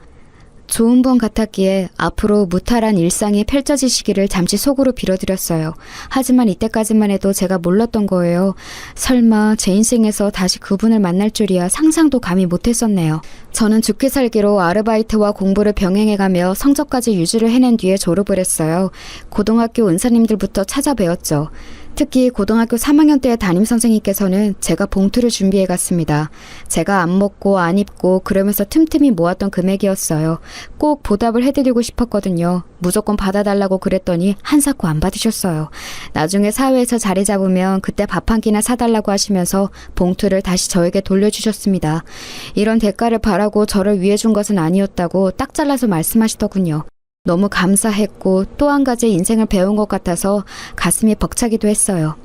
좋은 분 같았기에 앞으로 무탈한 일상이 펼쳐지시기를 잠시 속으로 빌어드렸어요. 하지만 이때까지만 해도 제가 몰랐던 거예요. 설마 제 인생에서 다시 그분을 만날 줄이야 상상도 감히 못했었네요. 저는 죽기 살기로 아르바이트와 공부를 병행해가며 성적까지 유지를 해낸 뒤에 졸업을 했어요. 고등학교 은사님들부터 찾아뵈었죠. 특히 고등학교 3학년 때의 담임선생님께서는 제가 봉투를 준비해 갔습니다. 제가 안 먹고 안 입고 그러면서 틈틈이 모았던 금액이었어요. 꼭 보답을 해드리고 싶었거든요. 무조건 받아달라고 그랬더니 한사코 안 받으셨어요. 나중에 사회에서 자리 잡으면 그때 밥 한 끼나 사달라고 하시면서 봉투를 다시 저에게 돌려주셨습니다. 이런 대가를 바라고 저를 위해준 것은 아니었다고 딱 잘라서 말씀하시더군요. 너무 감사했고 또 한 가지 인생을 배운 것 같아서 가슴이 벅차기도 했어요.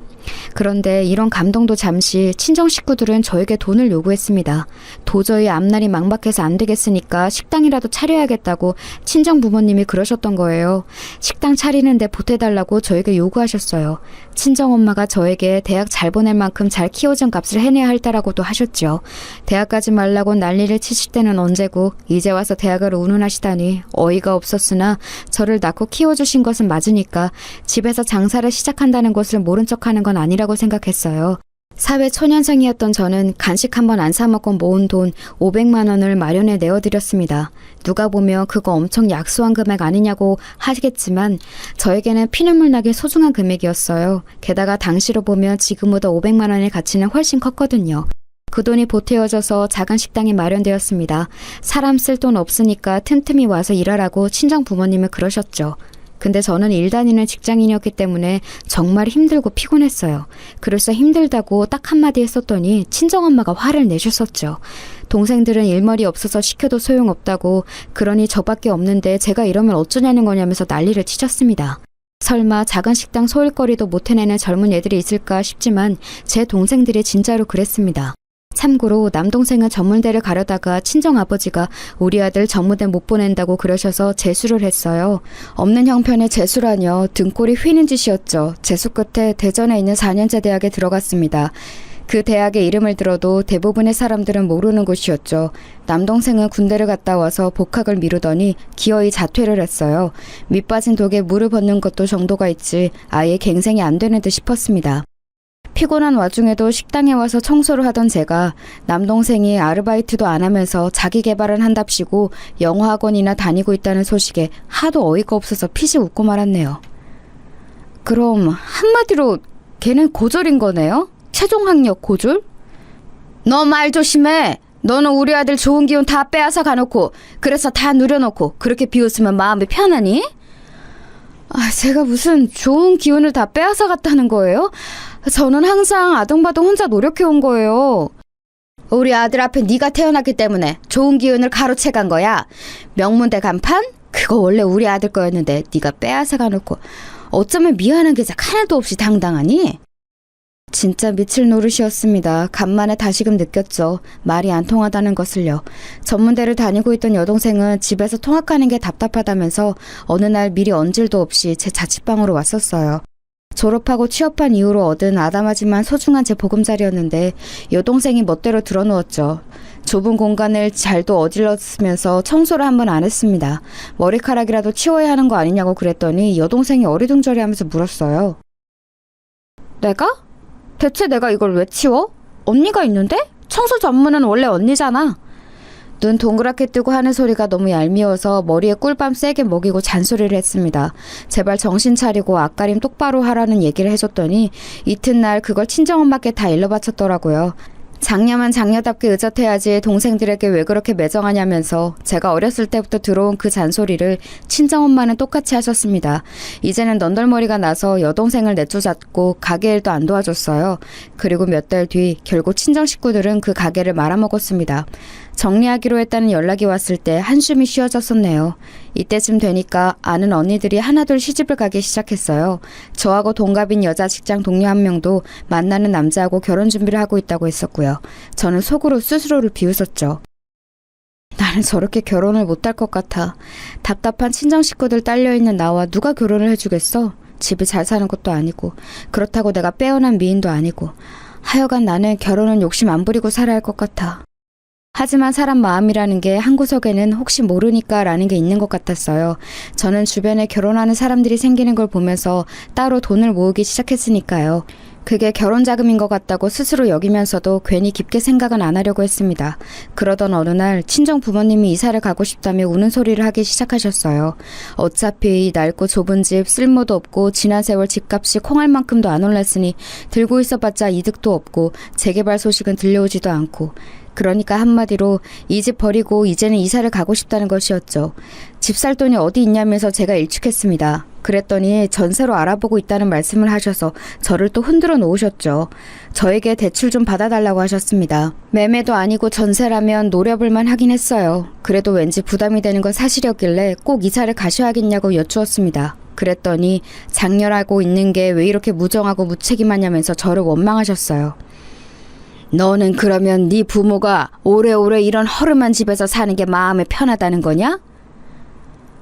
그런데 이런 감동도 잠시 친정 식구들은 저에게 돈을 요구했습니다. 도저히 앞날이 막막해서 안 되겠으니까 식당이라도 차려야겠다고 친정 부모님이 그러셨던 거예요. 식당 차리는데 보태달라고 저에게 요구하셨어요. 친정 엄마가 저에게 대학 잘 보낼 만큼 잘 키워준 값을 해내야 할 때라고도 하셨죠. 대학 가지 말라고 난리를 치실 때는 언제고 이제 와서 대학을 운운하시다니 어이가 없었으나 저를 낳고 키워주신 것은 맞으니까 집에서 장사를 시작한다는 것을 모른 척하는 건 아니라고 생각했어요. 사회 초년생이었던 저는 간식 한 번 안 사먹고 모은 돈 500만 원을 마련해 내어드렸습니다. 누가 보면 그거 엄청 약소한 금액 아니냐고 하시겠지만 저에게는 피눈물 나게 소중한 금액이었어요. 게다가 당시로 보면 지금보다 500만 원의 가치는 훨씬 컸거든요. 그 돈이 보태어져서 작은 식당이 마련되었습니다. 사람 쓸 돈 없으니까 틈틈이 와서 일하라고 친정 부모님은 그러셨죠. 근데 저는 일 다니는 직장인이었기 때문에 정말 힘들고 피곤했어요. 그래서 힘들다고 딱 한마디 했었더니 친정엄마가 화를 내셨었죠. 동생들은 일머리 없어서 시켜도 소용없다고 그러니 저밖에 없는데 제가 이러면 어쩌냐는 거냐면서 난리를 치셨습니다. 설마 작은 식당 소일거리도 못 해내는 젊은 애들이 있을까 싶지만 제 동생들이 진짜로 그랬습니다. 참고로 남동생은 전문대를 가려다가 친정아버지가 우리 아들 전문대 못 보낸다고 그러셔서 재수를 했어요. 없는 형편의 재수라뇨. 등골이 휘는 짓이었죠. 재수 끝에 대전에 있는 4년제 대학에 들어갔습니다. 그 대학의 이름을 들어도 대부분의 사람들은 모르는 곳이었죠. 남동생은 군대를 갔다 와서 복학을 미루더니 기어이 자퇴를 했어요. 밑빠진 독에 물을 붓는 것도 정도가 있지 아예 갱생이 안 되는 듯 싶었습니다. 피곤한 와중에도 식당에 와서 청소를 하던 제가 남동생이 아르바이트도 안 하면서 자기 개발을 한답시고 영어학원이나 다니고 있다는 소식에 하도 어이가 없어서 피식 웃고 말았네요. 그럼 한마디로 걔는 고졸인 거네요? 최종학력 고졸? 너 말 조심해. 너는 우리 아들 좋은 기운 다 빼앗아 가놓고 그래서 다 누려놓고 그렇게 비웃으면 마음이 편하니? 제가 무슨 좋은 기운을 다 빼앗아 갔다는 거예요? 저는 항상 아등바등 혼자 노력해온 거예요. 우리 아들 앞에 네가 태어났기 때문에 좋은 기운을 가로채 간 거야. 명문대 간판? 그거 원래 우리 아들 거였는데 네가 빼앗아 가놓고 어쩌면 미안한 게 하나도 없이 당당하니? 진짜 미칠 노릇이었습니다. 간만에 다시금 느꼈죠. 말이 안 통하다는 것을요. 전문대를 다니고 있던 여동생은 집에서 통학하는 게 답답하다면서 어느 날 미리 얹을도 없이 제 자취방으로 왔었어요. 졸업하고 취업한 이후로 얻은 아담하지만 소중한 제 보금자리였는데 여동생이 멋대로 들어누웠죠. 좁은 공간을 잘도 어질렀으면서 청소를 한 번 안 했습니다. 머리카락이라도 치워야 하는 거 아니냐고 그랬더니 여동생이 어리둥절해하면서 물었어요. 내가? 대체 내가 이걸 왜 치워? 언니가 있는데? 청소 전문은 원래 언니잖아. 눈 동그랗게 뜨고 하는 소리가 너무 얄미워서 머리에 꿀밤 세게 먹이고 잔소리를 했습니다. 제발 정신 차리고 앞가림 똑바로 하라는 얘기를 해줬더니 이튿날 그걸 친정엄마께 다 일러바쳤더라고요. 장녀만 장녀답게 의젓해야지 동생들에게 왜 그렇게 매정하냐면서 제가 어렸을 때부터 들어온 그 잔소리를 친정엄마는 똑같이 하셨습니다. 이제는 넌덜머리가 나서 여동생을 내쫓았고 가게 일도 안 도와줬어요. 그리고 몇 달 뒤 결국 친정 식구들은 그 가게를 말아먹었습니다. 정리하기로 했다는 연락이 왔을 때 한숨이 쉬어졌었네요. 이때쯤 되니까 아는 언니들이 하나둘 시집을 가기 시작했어요. 저하고 동갑인 여자 직장 동료 한 명도 만나는 남자하고 결혼 준비를 하고 있다고 했었고요. 저는 속으로 스스로를 비웃었죠. 나는 저렇게 결혼을 못할 것 같아. 답답한 친정 식구들 딸려있는 나와 누가 결혼을 해주겠어? 집이 잘 사는 것도 아니고 그렇다고 내가 빼어난 미인도 아니고 하여간 나는 결혼은 욕심 안 부리고 살아야 할 것 같아. 하지만 사람 마음이라는 게 한 구석에는 혹시 모르니까 라는 게 있는 것 같았어요. 저는 주변에 결혼하는 사람들이 생기는 걸 보면서 따로 돈을 모으기 시작했으니까요. 그게 결혼 자금인 것 같다고 스스로 여기면서도 괜히 깊게 생각은 안 하려고 했습니다. 그러던 어느 날 친정 부모님이 이사를 가고 싶다며 우는 소리를 하기 시작하셨어요. 어차피 이 낡고 좁은 집 쓸모도 없고 지난 세월 집값이 콩알만큼도 안 올랐으니 들고 있어봤자 이득도 없고 재개발 소식은 들려오지도 않고 그러니까 한마디로 이 집 버리고 이제는 이사를 가고 싶다는 것이었죠. 집 살 돈이 어디 있냐면서 제가 일축했습니다. 그랬더니 전세로 알아보고 있다는 말씀을 하셔서 저를 또 흔들어 놓으셨죠. 저에게 대출 좀 받아달라고 하셨습니다. 매매도 아니고 전세라면 노려볼만 하긴 했어요. 그래도 왠지 부담이 되는 건 사실이었길래 꼭 이사를 가셔야겠냐고 여쭈었습니다. 그랬더니 장렬하고 있는 게 왜 이렇게 무정하고 무책임하냐면서 저를 원망하셨어요. 너는 그러면 네 부모가 오래오래 이런 허름한 집에서 사는 게 마음에 편하다는 거냐?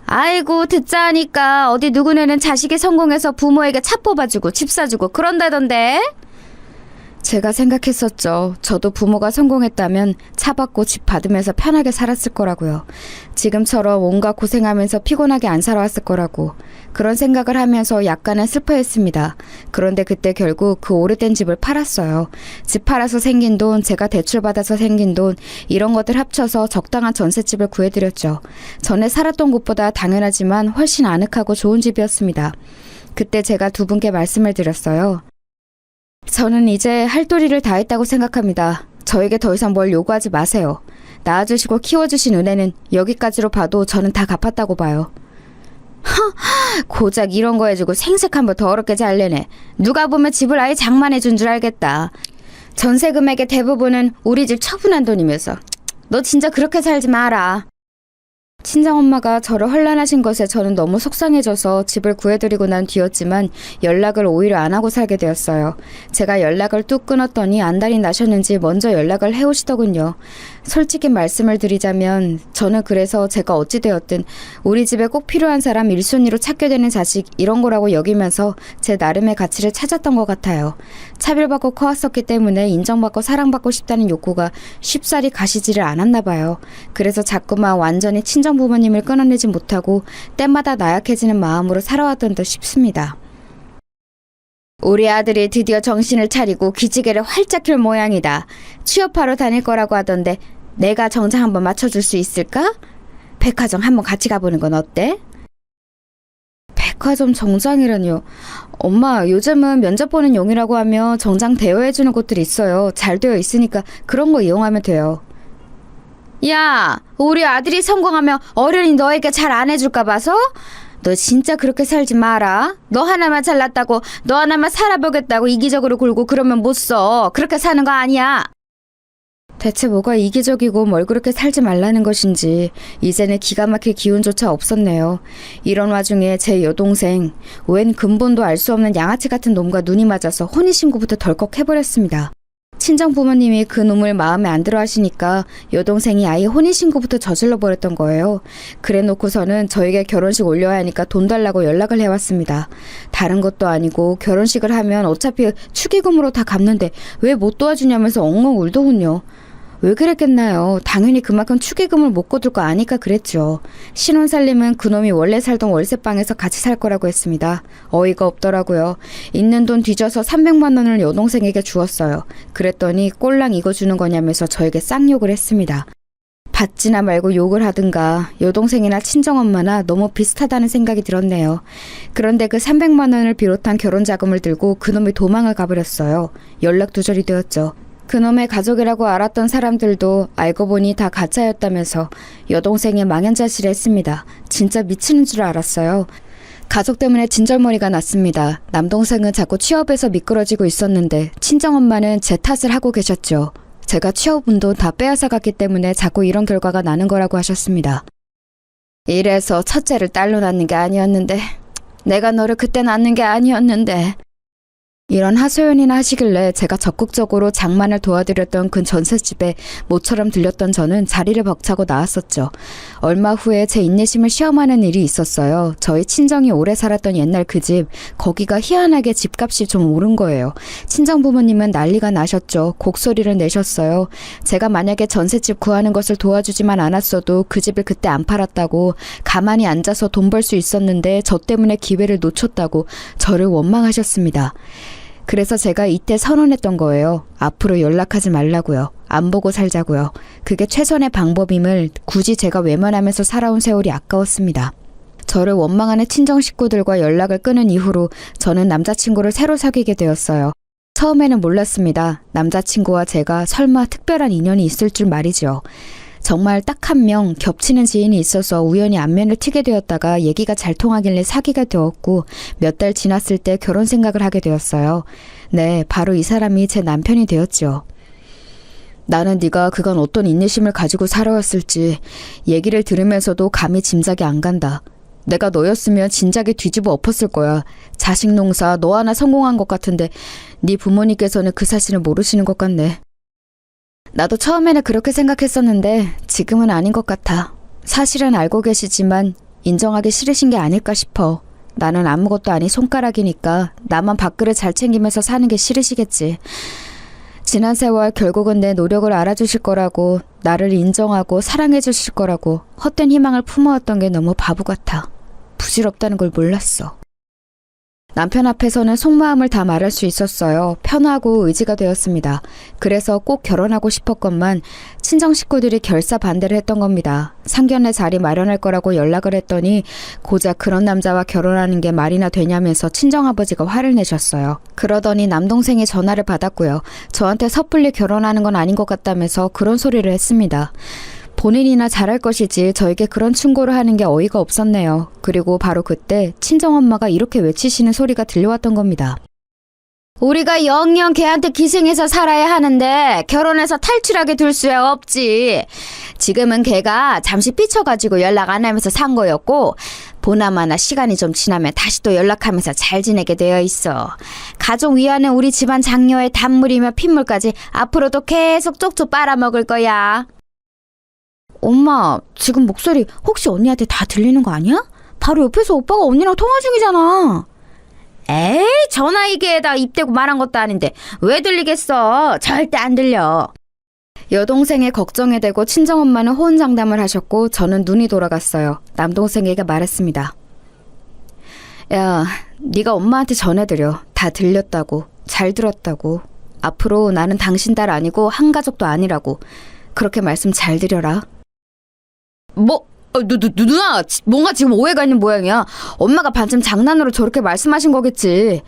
아이고 듣자 하니까 어디 누구네는 자식이 성공해서 부모에게 차 뽑아주고 집 사주고 그런다던데? 제가 생각했었죠. 저도 부모가 성공했다면 차 받고 집 받으면서 편하게 살았을 거라고요. 지금처럼 온갖 고생하면서 피곤하게 안 살아왔을 거라고. 그런 생각을 하면서 약간은 슬퍼했습니다. 그런데 그때 결국 그 오래된 집을 팔았어요. 집 팔아서 생긴 돈, 제가 대출받아서 생긴 돈, 이런 것들 합쳐서 적당한 전셋집을 구해드렸죠. 전에 살았던 곳보다 당연하지만 훨씬 아늑하고 좋은 집이었습니다. 그때 제가 두 분께 말씀을 드렸어요. 저는 이제 할 도리를 다 했다고 생각합니다. 저에게 더 이상 뭘 요구하지 마세요. 낳아주시고 키워주신 은혜는 여기까지로 봐도 저는 다 갚았다고 봐요. 고작 이런 거 해주고 생색 한번 더럽게 잘 내네. 누가 보면 집을 아예 장만해준 줄 알겠다. 전세 금액의 대부분은 우리 집 처분한 돈이면서. 너 진짜 그렇게 살지 마라. 친정엄마가 저를 혼란하신 것에 저는 너무 속상해져서 집을 구해드리고 난 뒤였지만 연락을 오히려 안 하고 살게 되었어요. 제가 연락을 뚝 끊었더니 안달이 나셨는지 먼저 연락을 해오시더군요. 솔직히 말씀을 드리자면 저는 그래서 제가 어찌되었든 우리 집에 꼭 필요한 사람 1순위로 찾게 되는 자식 이런 거라고 여기면서 제 나름의 가치를 찾았던 것 같아요. 차별받고 커왔었기 때문에 인정받고 사랑받고 싶다는 욕구가 쉽사리 가시지를 않았나 봐요. 그래서 자꾸만 완전히 친정 부모님을 끊어내지 못하고 때마다 나약해지는 마음으로 살아왔던 듯 싶습니다. 우리 아들이 드디어 정신을 차리고 기지개를 활짝 켤 모양이다. 취업하러 다닐 거라고 하던데 내가 정장 한번 맞춰줄 수 있을까? 백화점 한번 같이 가보는 건 어때? 백화점 정장이라뇨. 엄마, 요즘은 면접 보는 용이라고 하면 정장 대여해주는 곳들이 있어요. 잘 되어 있으니까 그런 거 이용하면 돼요. 야, 우리 아들이 성공하면 어른이 너에게 잘 안 해줄까 봐서? 너 진짜 그렇게 살지 마라. 너 하나만 잘났다고, 너 하나만 살아보겠다고 이기적으로 굴고 그러면 못 써. 그렇게 사는 거 아니야. 대체 뭐가 이기적이고 뭘 그렇게 살지 말라는 것인지 이제는 기가 막힐 기운조차 없었네요. 이런 와중에 제 여동생, 웬 근본도 알 수 없는 양아치 같은 놈과 눈이 맞아서 혼인신고부터 덜컥 해버렸습니다. 친정 부모님이 그 놈을 마음에 안 들어 하시니까 여동생이 아예 혼인신고부터 저질러 버렸던 거예요. 그래 놓고서는 저에게 결혼식 올려야 하니까 돈 달라고 연락을 해왔습니다. 다른 것도 아니고 결혼식을 하면 어차피 축의금으로 다 갚는데 왜 못 도와주냐면서 엉엉 울더군요. 왜 그랬겠나요? 당연히 그만큼 축의금을 못 거둘 거 아니까 그랬죠. 신혼살림은 그놈이 원래 살던 월세방에서 같이 살 거라고 했습니다. 어이가 없더라고요. 있는 돈 뒤져서 300만 원을 여동생에게 주었어요. 그랬더니 꼴랑 이거 주는 거냐면서 저에게 쌍욕을 했습니다. 받지나 말고 욕을 하든가 여동생이나 친정엄마나 너무 비슷하다는 생각이 들었네요. 그런데 그 300만 원을 비롯한 결혼자금을 들고 그놈이 도망을 가버렸어요. 연락두절이 되었죠. 그놈의 가족이라고 알았던 사람들도 알고 보니 다 가짜였다면서 여동생이 망연자실했습니다. 진짜 미치는 줄 알았어요. 가족 때문에 진절머리가 났습니다. 남동생은 자꾸 취업에서 미끄러지고 있었는데 친정엄마는 제 탓을 하고 계셨죠. 제가 취업운도 다 빼앗아갔기 때문에 자꾸 이런 결과가 나는 거라고 하셨습니다. 이래서 첫째를 딸로 낳는 게 아니었는데 내가 너를 그때 낳는 게 아니었는데 이런 하소연이나 하시길래 제가 적극적으로 장만을 도와드렸던 그 전셋집에 모처럼 들렸던 저는 자리를 벅차고 나왔었죠. 얼마 후에 제 인내심을 시험하는 일이 있었어요. 저희 친정이 오래 살았던 옛날 그 집, 거기가 희한하게 집값이 좀 오른 거예요. 친정 부모님은 난리가 나셨죠. 곡소리를 내셨어요. 제가 만약에 전셋집 구하는 것을 도와주지만 않았어도 그 집을 그때 안 팔았다고, 가만히 앉아서 돈 벌 수 있었는데 저 때문에 기회를 놓쳤다고 저를 원망하셨습니다. 그래서 제가 이때 선언했던 거예요. 앞으로 연락하지 말라고요. 안 보고 살자고요. 그게 최선의 방법임을 굳이 제가 외면하면서 살아온 세월이 아까웠습니다. 저를 원망하는 친정 식구들과 연락을 끊은 이후로 저는 남자친구를 새로 사귀게 되었어요. 처음에는 몰랐습니다. 남자친구와 제가 설마 특별한 인연이 있을 줄 말이죠. 정말 딱 한 명 겹치는 지인이 있어서 우연히 안면을 트게 되었다가 얘기가 잘 통하길래 사귀게 되었고 몇 달 지났을 때 결혼 생각을 하게 되었어요. 네, 바로 이 사람이 제 남편이 되었죠. 나는 네가 그간 어떤 인내심을 가지고 살아왔을지 얘기를 들으면서도 감히 짐작이 안 간다. 내가 너였으면 진작에 뒤집어 엎었을 거야. 자식 농사 너 하나 성공한 것 같은데 네 부모님께서는 그 사실을 모르시는 것 같네. 나도 처음에는 그렇게 생각했었는데 지금은 아닌 것 같아. 사실은 알고 계시지만 인정하기 싫으신 게 아닐까 싶어. 나는 아무것도 아닌 손가락이니까 나만 밥그릇 잘 챙기면서 사는 게 싫으시겠지. 지난 세월 결국은 내 노력을 알아주실 거라고, 나를 인정하고 사랑해 주실 거라고 헛된 희망을 품어왔던 게 너무 바보 같아. 부질없다는 걸 몰랐어. 남편 앞에서는 속마음을 다 말할 수 있었어요. 편하고 의지가 되었습니다. 그래서 꼭 결혼하고 싶었건만 친정 식구들이 결사 반대를 했던 겁니다. 상견례 자리 마련할 거라고 연락을 했더니 고작 그런 남자와 결혼하는 게 말이나 되냐면서 친정아버지가 화를 내셨어요. 그러더니 남동생이 전화를 받았고요. 저한테 섣불리 결혼하는 건 아닌 것 같다면서 그런 소리를 했습니다. 본인이나 잘할 것이지 저에게 그런 충고를 하는 게 어이가 없었네요. 그리고 바로 그때 친정엄마가 이렇게 외치시는 소리가 들려왔던 겁니다. 우리가 영영 걔한테 기생해서 살아야 하는데 결혼해서 탈출하게 둘 수야 없지. 지금은 걔가 잠시 삐쳐가지고 연락 안 하면서 산 거였고 보나마나 시간이 좀 지나면 다시 또 연락하면서 잘 지내게 되어 있어. 가족 위하는 우리 집안 장녀의 단물이며 핏물까지 앞으로도 계속 쪽쪽 빨아먹을 거야. 엄마, 지금 목소리 혹시 언니한테 다 들리는 거 아니야? 바로 옆에서 오빠가 언니랑 통화 중이잖아. 에이, 전화기계에다 입 대고 말한 것도 아닌데 왜 들리겠어? 절대 안 들려. 여동생의 걱정에 대고 친정엄마는 호언장담을 하셨고 저는 눈이 돌아갔어요. 남동생에게 말했습니다. 야, 네가 엄마한테 전해드려. 다 들렸다고. 잘 들었다고. 앞으로 나는 당신 딸 아니고 한 가족도 아니라고. 그렇게 말씀 잘 드려라. 누나, 뭔가 지금 오해가 있는 모양이야. 엄마가 반쯤 장난으로 저렇게 말씀하신 거겠지.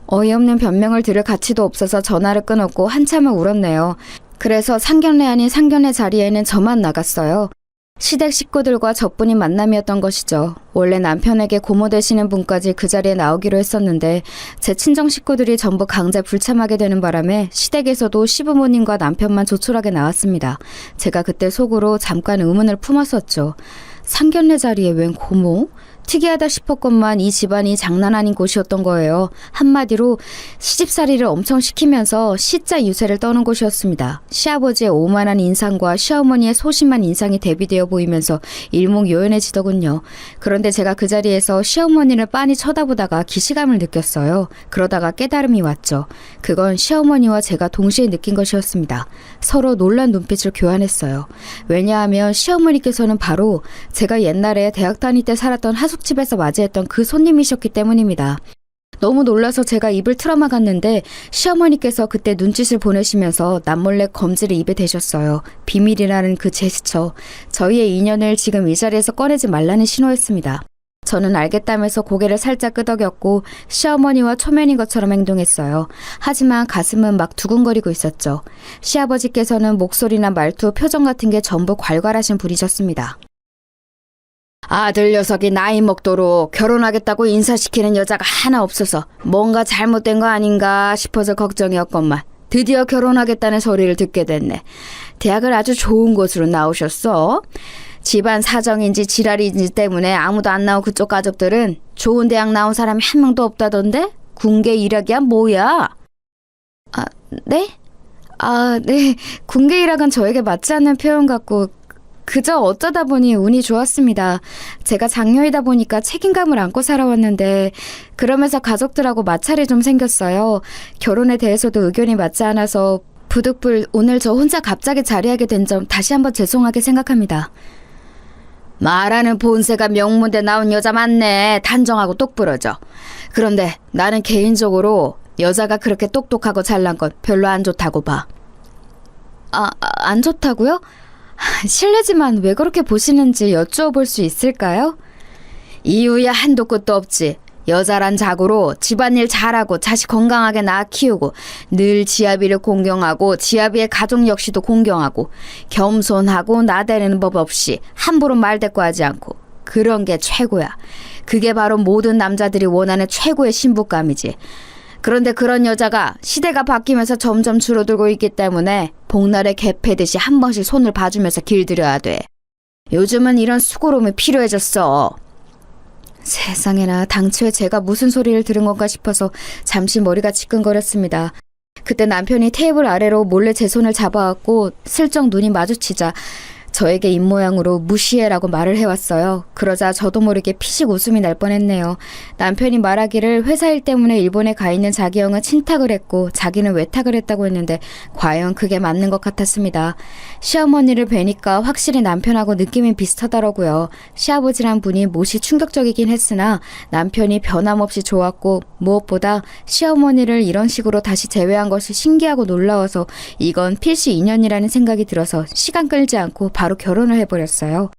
어이없는 변명을 들을 가치도 없어서 전화를 끊었고 한참을 울었네요. 그래서 상견례 아닌 상견례 자리에는 저만 나갔어요. 시댁 식구들과 저뿐인 만남이었던 것이죠. 원래 남편에게 고모 되시는 분까지 그 자리에 나오기로 했었는데 제 친정 식구들이 전부 강제 불참하게 되는 바람에 시댁에서도 시부모님과 남편만 조촐하게 나왔습니다. 제가 그때 속으로 잠깐 의문을 품었었죠. 상견례 자리에 웬 고모? 특이하다 싶었건만 이 집안이 장난 아닌 곳이었던 거예요. 한마디로 시집살이를 엄청 시키면서 시자 유세를 떠는 곳이었습니다. 시아버지의 오만한 인상과 시어머니의 소심한 인상이 대비되어 보이면서 일목요연해지더군요. 그런데 제가 그 자리에서 시어머니를 빤히 쳐다보다가 기시감을 느꼈어요. 그러다가 깨달음이 왔죠. 그건 시어머니와 제가 동시에 느낀 것이었습니다. 서로 놀란 눈빛을 교환했어요. 왜냐하면 시어머니께서는 바로 제가 옛날에 대학 다닐 때 살았던 하숙집에서 맞이했던 그 손님이셨기 때문입니다. 너무 놀라서 제가 입을 틀어막았는데 시어머니께서 그때 눈짓을 보내시면서 남몰래 검지를 입에 대셨어요. 비밀이라는 그 제스처, 저희의 인연을 지금 이 자리에서 꺼내지 말라는 신호였습니다. 저는 알겠다면서 고개를 살짝 끄덕였고 시어머니와 초면인 것처럼 행동했어요. 하지만 가슴은 막 두근거리고 있었죠. 시아버지께서는 목소리나 말투, 표정 같은 게 전부 괄괄하신 분이셨습니다. 아들 녀석이 나이 먹도록 결혼하겠다고 인사시키는 여자가 하나 없어서 뭔가 잘못된 거 아닌가 싶어서 걱정이었건만 드디어 결혼하겠다는 소리를 듣게 됐네. 대학을 아주 좋은 곳으로 나오셨어. 집안 사정인지 지랄인지 때문에 아무도 안 나온 그쪽 가족들은 좋은 대학 나온 사람이 한 명도 없다던데? 군계 일학이야 뭐야? 네? 네. 군계 일학은 저에게 맞지 않는 표현 같고 그저 어쩌다 보니 운이 좋았습니다. 제가 장녀이다 보니까 책임감을 안고 살아왔는데 그러면서 가족들하고 마찰이 좀 생겼어요. 결혼에 대해서도 의견이 맞지 않아서 부득불 오늘 저 혼자 갑자기 자리하게 된 점 다시 한번 죄송하게 생각합니다. 말하는 본세가 명문대 나온 여자 맞네. 단정하고 똑부러져. 그런데 나는 개인적으로 여자가 그렇게 똑똑하고 잘난 건 별로 안 좋다고 봐. 안 좋다고요? 실례지만 왜 그렇게 보시는지 여쭈어볼 수 있을까요? 이유야 한도 끝도 없지. 여자란 자고로 집안일 잘하고 자식 건강하게 낳아 키우고 늘 지아비를 공경하고 지아비의 가족 역시도 공경하고 겸손하고 나대는 법 없이 함부로 말대꾸하지 않고 그런 게 최고야. 그게 바로 모든 남자들이 원하는 최고의 신부감이지. 그런데 그런 여자가 시대가 바뀌면서 점점 줄어들고 있기 때문에 복날에 개 패듯이 한 번씩 손을 봐주면서 길들여야 돼. 요즘은 이런 수고로움이 필요해졌어. 세상에나 당초에 제가 무슨 소리를 들은 건가 싶어서 잠시 머리가 지끈거렸습니다. 그때 남편이 테이블 아래로 몰래 제 손을 잡아왔고 슬쩍 눈이 마주치자 저에게 입모양으로 무시해라고 말을 해왔어요. 그러자 저도 모르게 피식 웃음이 날 뻔했네요. 남편이 말하기를 회사 일 때문에 일본에 가 있는 자기 형은 친탁을 했고 자기는 외탁을 했다고 했는데 과연 그게 맞는 것 같았습니다. 시어머니를 뵈니까 확실히 남편하고 느낌이 비슷하더라고요. 시아버지란 분이 몹시 충격적이긴 했으나 남편이 변함없이 좋았고 무엇보다 시어머니를 이런 식으로 다시 재회한 것이 신기하고 놀라워서 이건 필시 인연이라는 생각이 들어서 시간 끌지 않고 바로 결혼을 해버렸어요.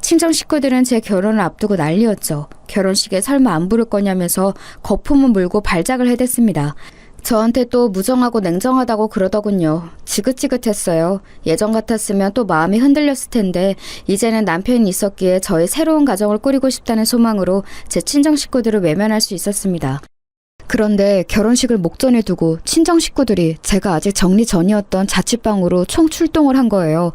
친정 식구들은 제 결혼을 앞두고 난리였죠. 결혼식에 설마 안 부를 거냐면서 거품을 물고 발작을 해댔습니다. 저한테 또 무정하고 냉정하다고 그러더군요. 지긋지긋했어요. 예전 같았으면 또 마음이 흔들렸을 텐데 이제는 남편이 있었기에 저의 새로운 가정을 꾸리고 싶다는 소망으로 제 친정 식구들을 외면할 수 있었습니다. 그런데 결혼식을 목전에 두고 친정 식구들이 제가 아직 정리 전이었던 자취방으로 총 출동을 한 거예요.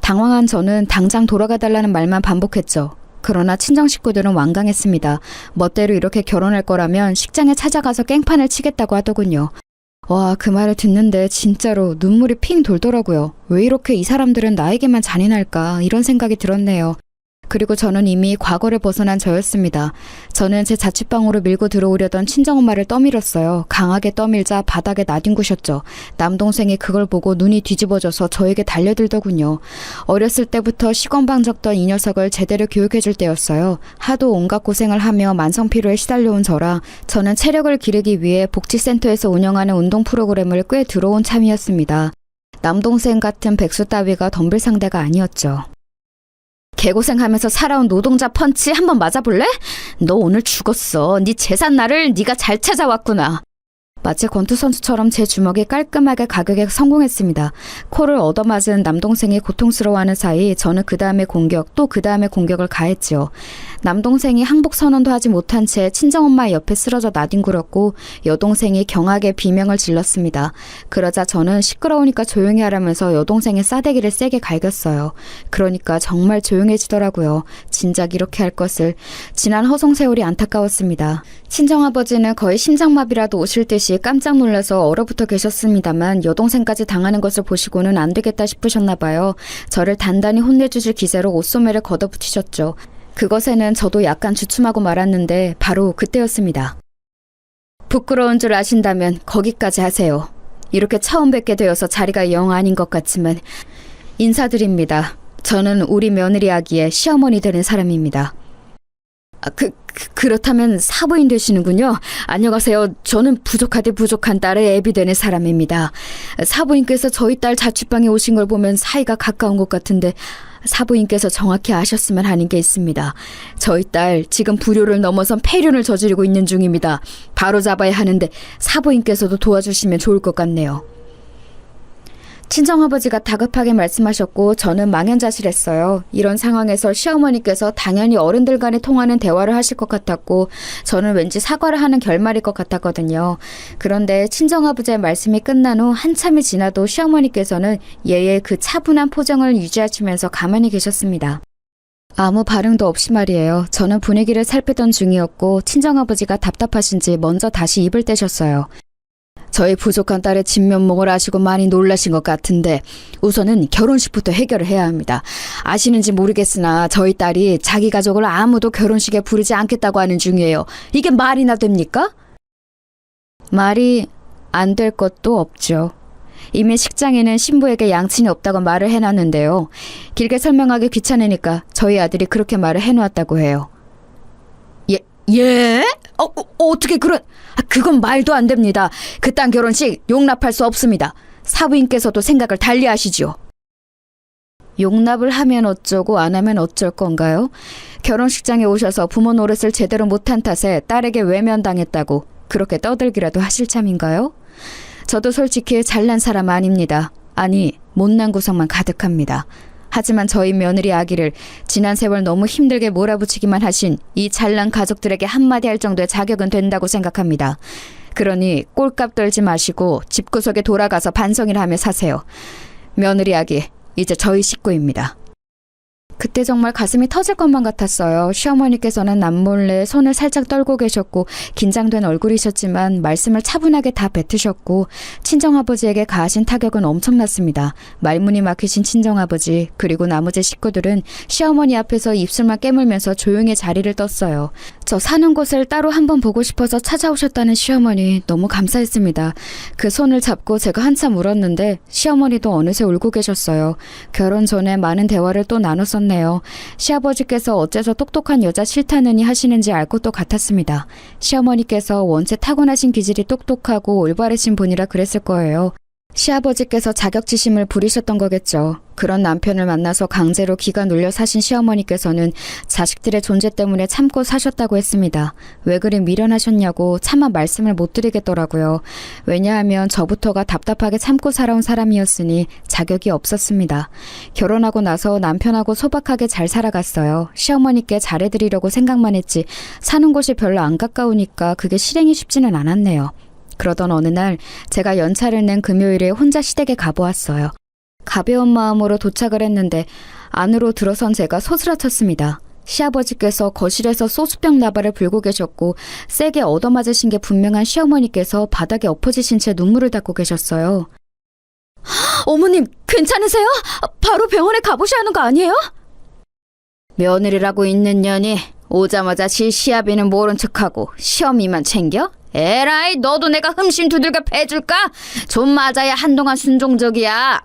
당황한 저는 당장 돌아가달라는 말만 반복했죠. 그러나 친정 식구들은 완강했습니다. 멋대로 이렇게 결혼할 거라면 식장에 찾아가서 깽판을 치겠다고 하더군요. 와, 그 말을 듣는데 진짜로 눈물이 핑 돌더라고요. 왜 이렇게 이 사람들은 나에게만 잔인할까 이런 생각이 들었네요. 그리고 저는 이미 과거를 벗어난 저였습니다. 저는 제 자취방으로 밀고 들어오려던 친정엄마를 떠밀었어요. 강하게 떠밀자 바닥에 나뒹구셨죠. 남동생이 그걸 보고 눈이 뒤집어져서 저에게 달려들더군요. 어렸을 때부터 시건방졌던 이 녀석을 제대로 교육해줄 때였어요. 하도 온갖 고생을 하며 만성피로에 시달려온 저라 저는 체력을 기르기 위해 복지센터에서 운영하는 운동 프로그램을 꽤 들어온 참이었습니다. 남동생 같은 백수 따위가 덤빌 상대가 아니었죠. 개고생하면서 살아온 노동자 펀치 한번 맞아볼래? 너 오늘 죽었어. 네 재산 날을 네가 잘 찾아왔구나. 마치 권투 선수처럼 제 주먹이 깔끔하게 가격에 성공했습니다. 코를 얻어맞은 남동생이 고통스러워하는 사이 저는 그 다음에 공격, 또 그 다음에 공격을 가했지요. 남동생이 항복 선언도 하지 못한 채 친정엄마 옆에 쓰러져 나뒹굴었고 여동생이 경하게 비명을 질렀습니다. 그러자 저는 시끄러우니까 조용히 하라면서 여동생의 싸대기를 세게 갈겼어요. 그러니까 정말 조용해지더라고요. 진작 이렇게 할 것을. 지난 허송세월이 안타까웠습니다. 친정아버지는 거의 심장마비라도 오실 듯이 깜짝 놀라서 얼어붙어 계셨습니다만 여동생까지 당하는 것을 보시고는 안 되겠다 싶으셨나 봐요. 저를 단단히 혼내주실 기세로 옷소매를 걷어붙이셨죠. 그것에는 저도 약간 주춤하고 말았는데 바로 그때였습니다. 부끄러운 줄 아신다면 거기까지 하세요. 이렇게 처음 뵙게 되어서 자리가 영 아닌 것 같지만 인사드립니다. 저는 우리 며느리 아기의 시어머니 되는 사람입니다. 그렇다면 사부인 되시는군요. 안녕하세요. 저는 부족하되 부족한 딸의 애비 되는 사람입니다. 사부인께서 저희 딸 자취방에 오신 걸 보면 사이가 가까운 것 같은데 사부인께서 정확히 아셨으면 하는 게 있습니다. 저희 딸 지금 불효를 넘어선 폐륜을 저지르고 있는 중입니다. 바로 잡아야 하는데 사부인께서도 도와주시면 좋을 것 같네요. 친정아버지가 다급하게 말씀하셨고 저는 망연자실했어요. 이런 상황에서 시어머니께서 당연히 어른들 간에 통하는 대화를 하실 것 같았고 저는 왠지 사과를 하는 결말일 것 같았거든요. 그런데 친정아버지의 말씀이 끝난 후 한참이 지나도 시어머니께서는 예의 그 차분한 표정을 유지하시면서 가만히 계셨습니다. 아무 반응도 없이 말이에요. 저는 분위기를 살피던 중이었고 친정아버지가 답답하신지 먼저 다시 입을 떼셨어요. 저희 부족한 딸의 진면목을 아시고 많이 놀라신 것 같은데 우선은 결혼식부터 해결을 해야 합니다. 아시는지 모르겠으나 저희 딸이 자기 가족을 아무도 결혼식에 부르지 않겠다고 하는 중이에요. 이게 말이나 됩니까? 말이 안 될 것도 없죠. 이미 식장에는 신부에게 양친이 없다고 말을 해놨는데요. 길게 설명하기 귀찮으니까 저희 아들이 그렇게 말을 해놓았다고 해요. 예? 어떻게 그건 말도 안 됩니다. 그딴 결혼식 용납할 수 없습니다. 사부인께서도 생각을 달리 하시죠. 용납을 하면 어쩌고 안 하면 어쩔 건가요? 결혼식장에 오셔서 부모 노릇을 제대로 못한 탓에 딸에게 외면당했다고 그렇게 떠들기라도 하실 참인가요? 저도 솔직히 잘난 사람 아닙니다. 아니, 못난 구석만 가득합니다. 하지만 저희 며느리 아기를 지난 세월 너무 힘들게 몰아붙이기만 하신 이 잘난 가족들에게 한마디 할 정도의 자격은 된다고 생각합니다. 그러니 꼴값 떨지 마시고 집구석에 돌아가서 반성이나 하며 사세요. 며느리 아기, 이제 저희 식구입니다. 그때 정말 가슴이 터질 것만 같았어요. 시어머니께서는 남몰래 손을 살짝 떨고 계셨고 긴장된 얼굴이셨지만 말씀을 차분하게 다 뱉으셨고 친정아버지에게 가하신 타격은 엄청났습니다. 말문이 막히신 친정아버지 그리고 나머지 식구들은 시어머니 앞에서 입술만 깨물면서 조용히 자리를 떴어요. 저 사는 곳을 따로 한번 보고 싶어서 찾아오셨다는 시어머니 너무 감사했습니다. 그 손을 잡고 제가 한참 울었는데 시어머니도 어느새 울고 계셨어요. 결혼 전에 많은 대화를 또 나눴었네요. 시아버지께서 어째서 똑똑한 여자 싫다느니 하시는지 알 것도 같았습니다. 시어머니께서 원체 타고나신 기질이 똑똑하고 올바르신 분이라 그랬을 거예요. 시아버지께서 자격지심을 부리셨던 거겠죠. 그런 남편을 만나서 강제로 기가 눌려 사신 시어머니께서는 자식들의 존재 때문에 참고 사셨다고 했습니다. 왜 그리 미련하셨냐고 차마 말씀을 못 드리겠더라고요. 왜냐하면 저부터가 답답하게 참고 살아온 사람이었으니 자격이 없었습니다. 결혼하고 나서 남편하고 소박하게 잘 살아갔어요. 시어머니께 잘해드리려고 생각만 했지 사는 곳이 별로 안 가까우니까 그게 실행이 쉽지는 않았네요. 그러던 어느 날 제가 연차를 낸 금요일에 혼자 시댁에 가보았어요. 가벼운 마음으로 도착을 했는데 안으로 들어선 제가 소스라쳤습니다. 시아버지께서 거실에서 소주병 나발을 불고 계셨고 세게 얻어맞으신 게 분명한 시어머니께서 바닥에 엎어지신 채 눈물을 닦고 계셨어요. 어머님 괜찮으세요? 바로 병원에 가보셔야 하는 거 아니에요? 며느리라고 있는 년이 오자마자 시아비는 모른 척하고 시어미만 챙겨? 에라이 너도 내가 흠씬 두들겨 패줄까? 좀 맞아야 한동안 순종적이야.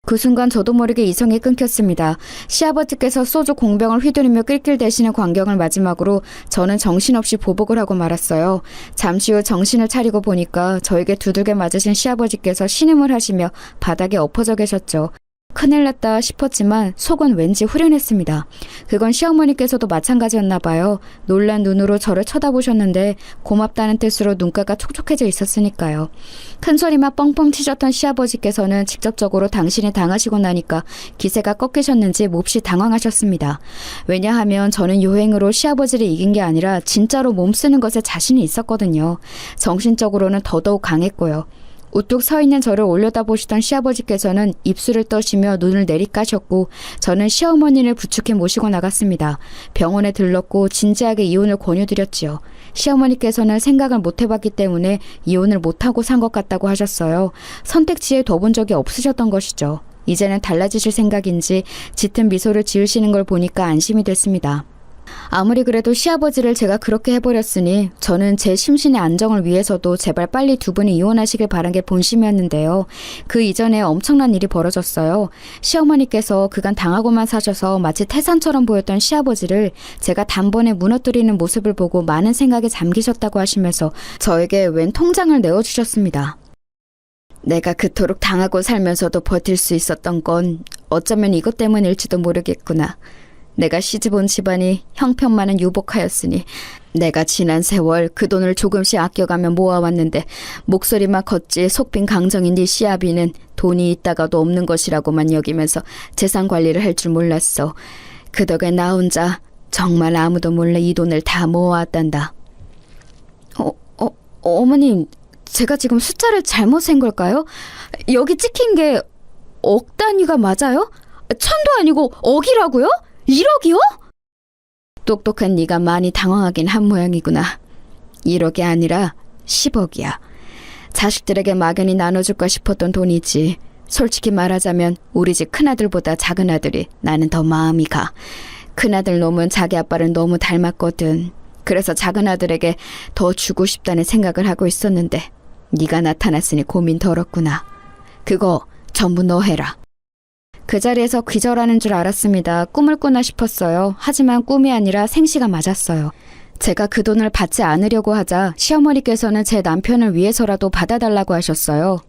그 순간 저도 모르게 이성이 끊겼습니다. 시아버지께서 소주 공병을 휘두르며 낄낄대시는 광경을 마지막으로 저는 정신없이 보복을 하고 말았어요. 잠시 후 정신을 차리고 보니까 저에게 두들겨 맞으신 시아버지께서 신음을 하시며 바닥에 엎어져 계셨죠. 큰일 났다 싶었지만 속은 왠지 후련했습니다. 그건 시어머니께서도 마찬가지였나 봐요. 놀란 눈으로 저를 쳐다보셨는데 고맙다는 뜻으로 눈가가 촉촉해져 있었으니까요. 큰 소리만 뻥뻥 치셨던 시아버지께서는 직접적으로 당신이 당하시고 나니까 기세가 꺾이셨는지 몹시 당황하셨습니다. 왜냐하면 저는 요행으로 시아버지를 이긴 게 아니라 진짜로 몸쓰는 것에 자신이 있었거든요. 정신적으로는 더더욱 강했고요. 우뚝 서 있는 저를 올려다보시던 시아버지께서는 입술을 떠시며 눈을 내리까셨고 저는 시어머니를 부축해 모시고 나갔습니다. 병원에 들렀고 진지하게 이혼을 권유드렸지요. 시어머니께서는 생각을 못 해봤기 때문에 이혼을 못하고 산 것 같다고 하셨어요. 선택지에 둬본 적이 없으셨던 것이죠. 이제는 달라지실 생각인지 짙은 미소를 지으시는 걸 보니까 안심이 됐습니다. 아무리 그래도 시아버지를 제가 그렇게 해버렸으니 저는 제 심신의 안정을 위해서도 제발 빨리 두 분이 이혼하시길 바란 게 본심이었는데요. 그 이전에 엄청난 일이 벌어졌어요. 시어머니께서 그간 당하고만 사셔서 마치 태산처럼 보였던 시아버지를 제가 단번에 무너뜨리는 모습을 보고 많은 생각에 잠기셨다고 하시면서 저에게 웬 통장을 내어주셨습니다. 내가 그토록 당하고 살면서도 버틸 수 있었던 건 어쩌면 이것 때문일지도 모르겠구나. 내가 시집온 집안이 형편만은 유복하였으니 내가 지난 세월 그 돈을 조금씩 아껴가며 모아왔는데 목소리만 컸지 속빈 강정인 네 시아비는 돈이 있다가도 없는 것이라고만 여기면서 재산 관리를 할 줄 몰랐어. 그 덕에 나 혼자 정말 아무도 몰래 이 돈을 다 모아왔단다. 어머님, 제가 지금 숫자를 잘못 센 걸까요? 여기 찍힌 게 억 단위가 맞아요? 천도 아니고 억이라고요? 1억이요? 똑똑한 네가 많이 당황하긴 한 모양이구나. 1억이 아니라 10억이야. 자식들에게 막연히 나눠줄까 싶었던 돈이지. 솔직히 말하자면 우리 집 큰아들보다 작은 아들이 나는 더 마음이 가. 큰아들 놈은 자기 아빠를 너무 닮았거든. 그래서 작은 아들에게 더 주고 싶다는 생각을 하고 있었는데 네가 나타났으니 고민 덜었구나. 그거 전부 너 해라. 그 자리에서 기절하는 줄 알았습니다. 꿈을 꾸나 싶었어요. 하지만 꿈이 아니라 생시가 맞았어요. 제가 그 돈을 받지 않으려고 하자 시어머니께서는 제 남편을 위해서라도 받아달라고 하셨어요.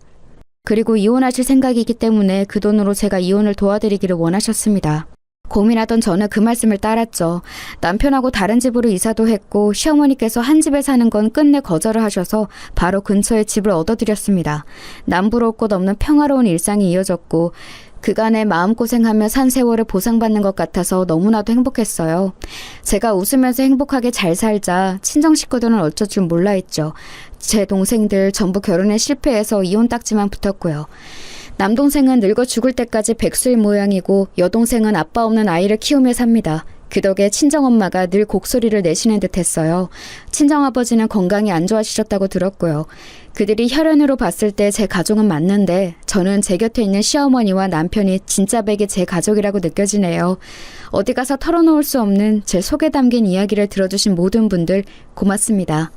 그리고 이혼하실 생각이기 때문에 그 돈으로 제가 이혼을 도와드리기를 원하셨습니다. 고민하던 저는 그 말씀을 따랐죠. 남편하고 다른 집으로 이사도 했고 시어머니께서 한 집에 사는 건 끝내 거절을 하셔서 바로 근처에 집을 얻어드렸습니다. 남부러울 곳 없는 평화로운 일상이 이어졌고 그간의 마음고생하며 산 세월을 보상받는 것 같아서 너무나도 행복했어요. 제가 웃으면서 행복하게 잘 살자 친정 식구들은 어쩔 줄 몰라 했죠. 제 동생들 전부 결혼에 실패해서 이혼 딱지만 붙었고요. 남동생은 늙어 죽을 때까지 백수인 모양이고 여동생은 아빠 없는 아이를 키우며 삽니다. 그 덕에 친정엄마가 늘 곡소리를 내시는 듯 했어요. 친정아버지는 건강이 안 좋아지셨다고 들었고요. 그들이 혈연으로 봤을 때 제 가족은 맞는데 저는 제 곁에 있는 시어머니와 남편이 진짜 백이 제 가족이라고 느껴지네요. 어디 가서 털어놓을 수 없는 제 속에 담긴 이야기를 들어주신 모든 분들 고맙습니다.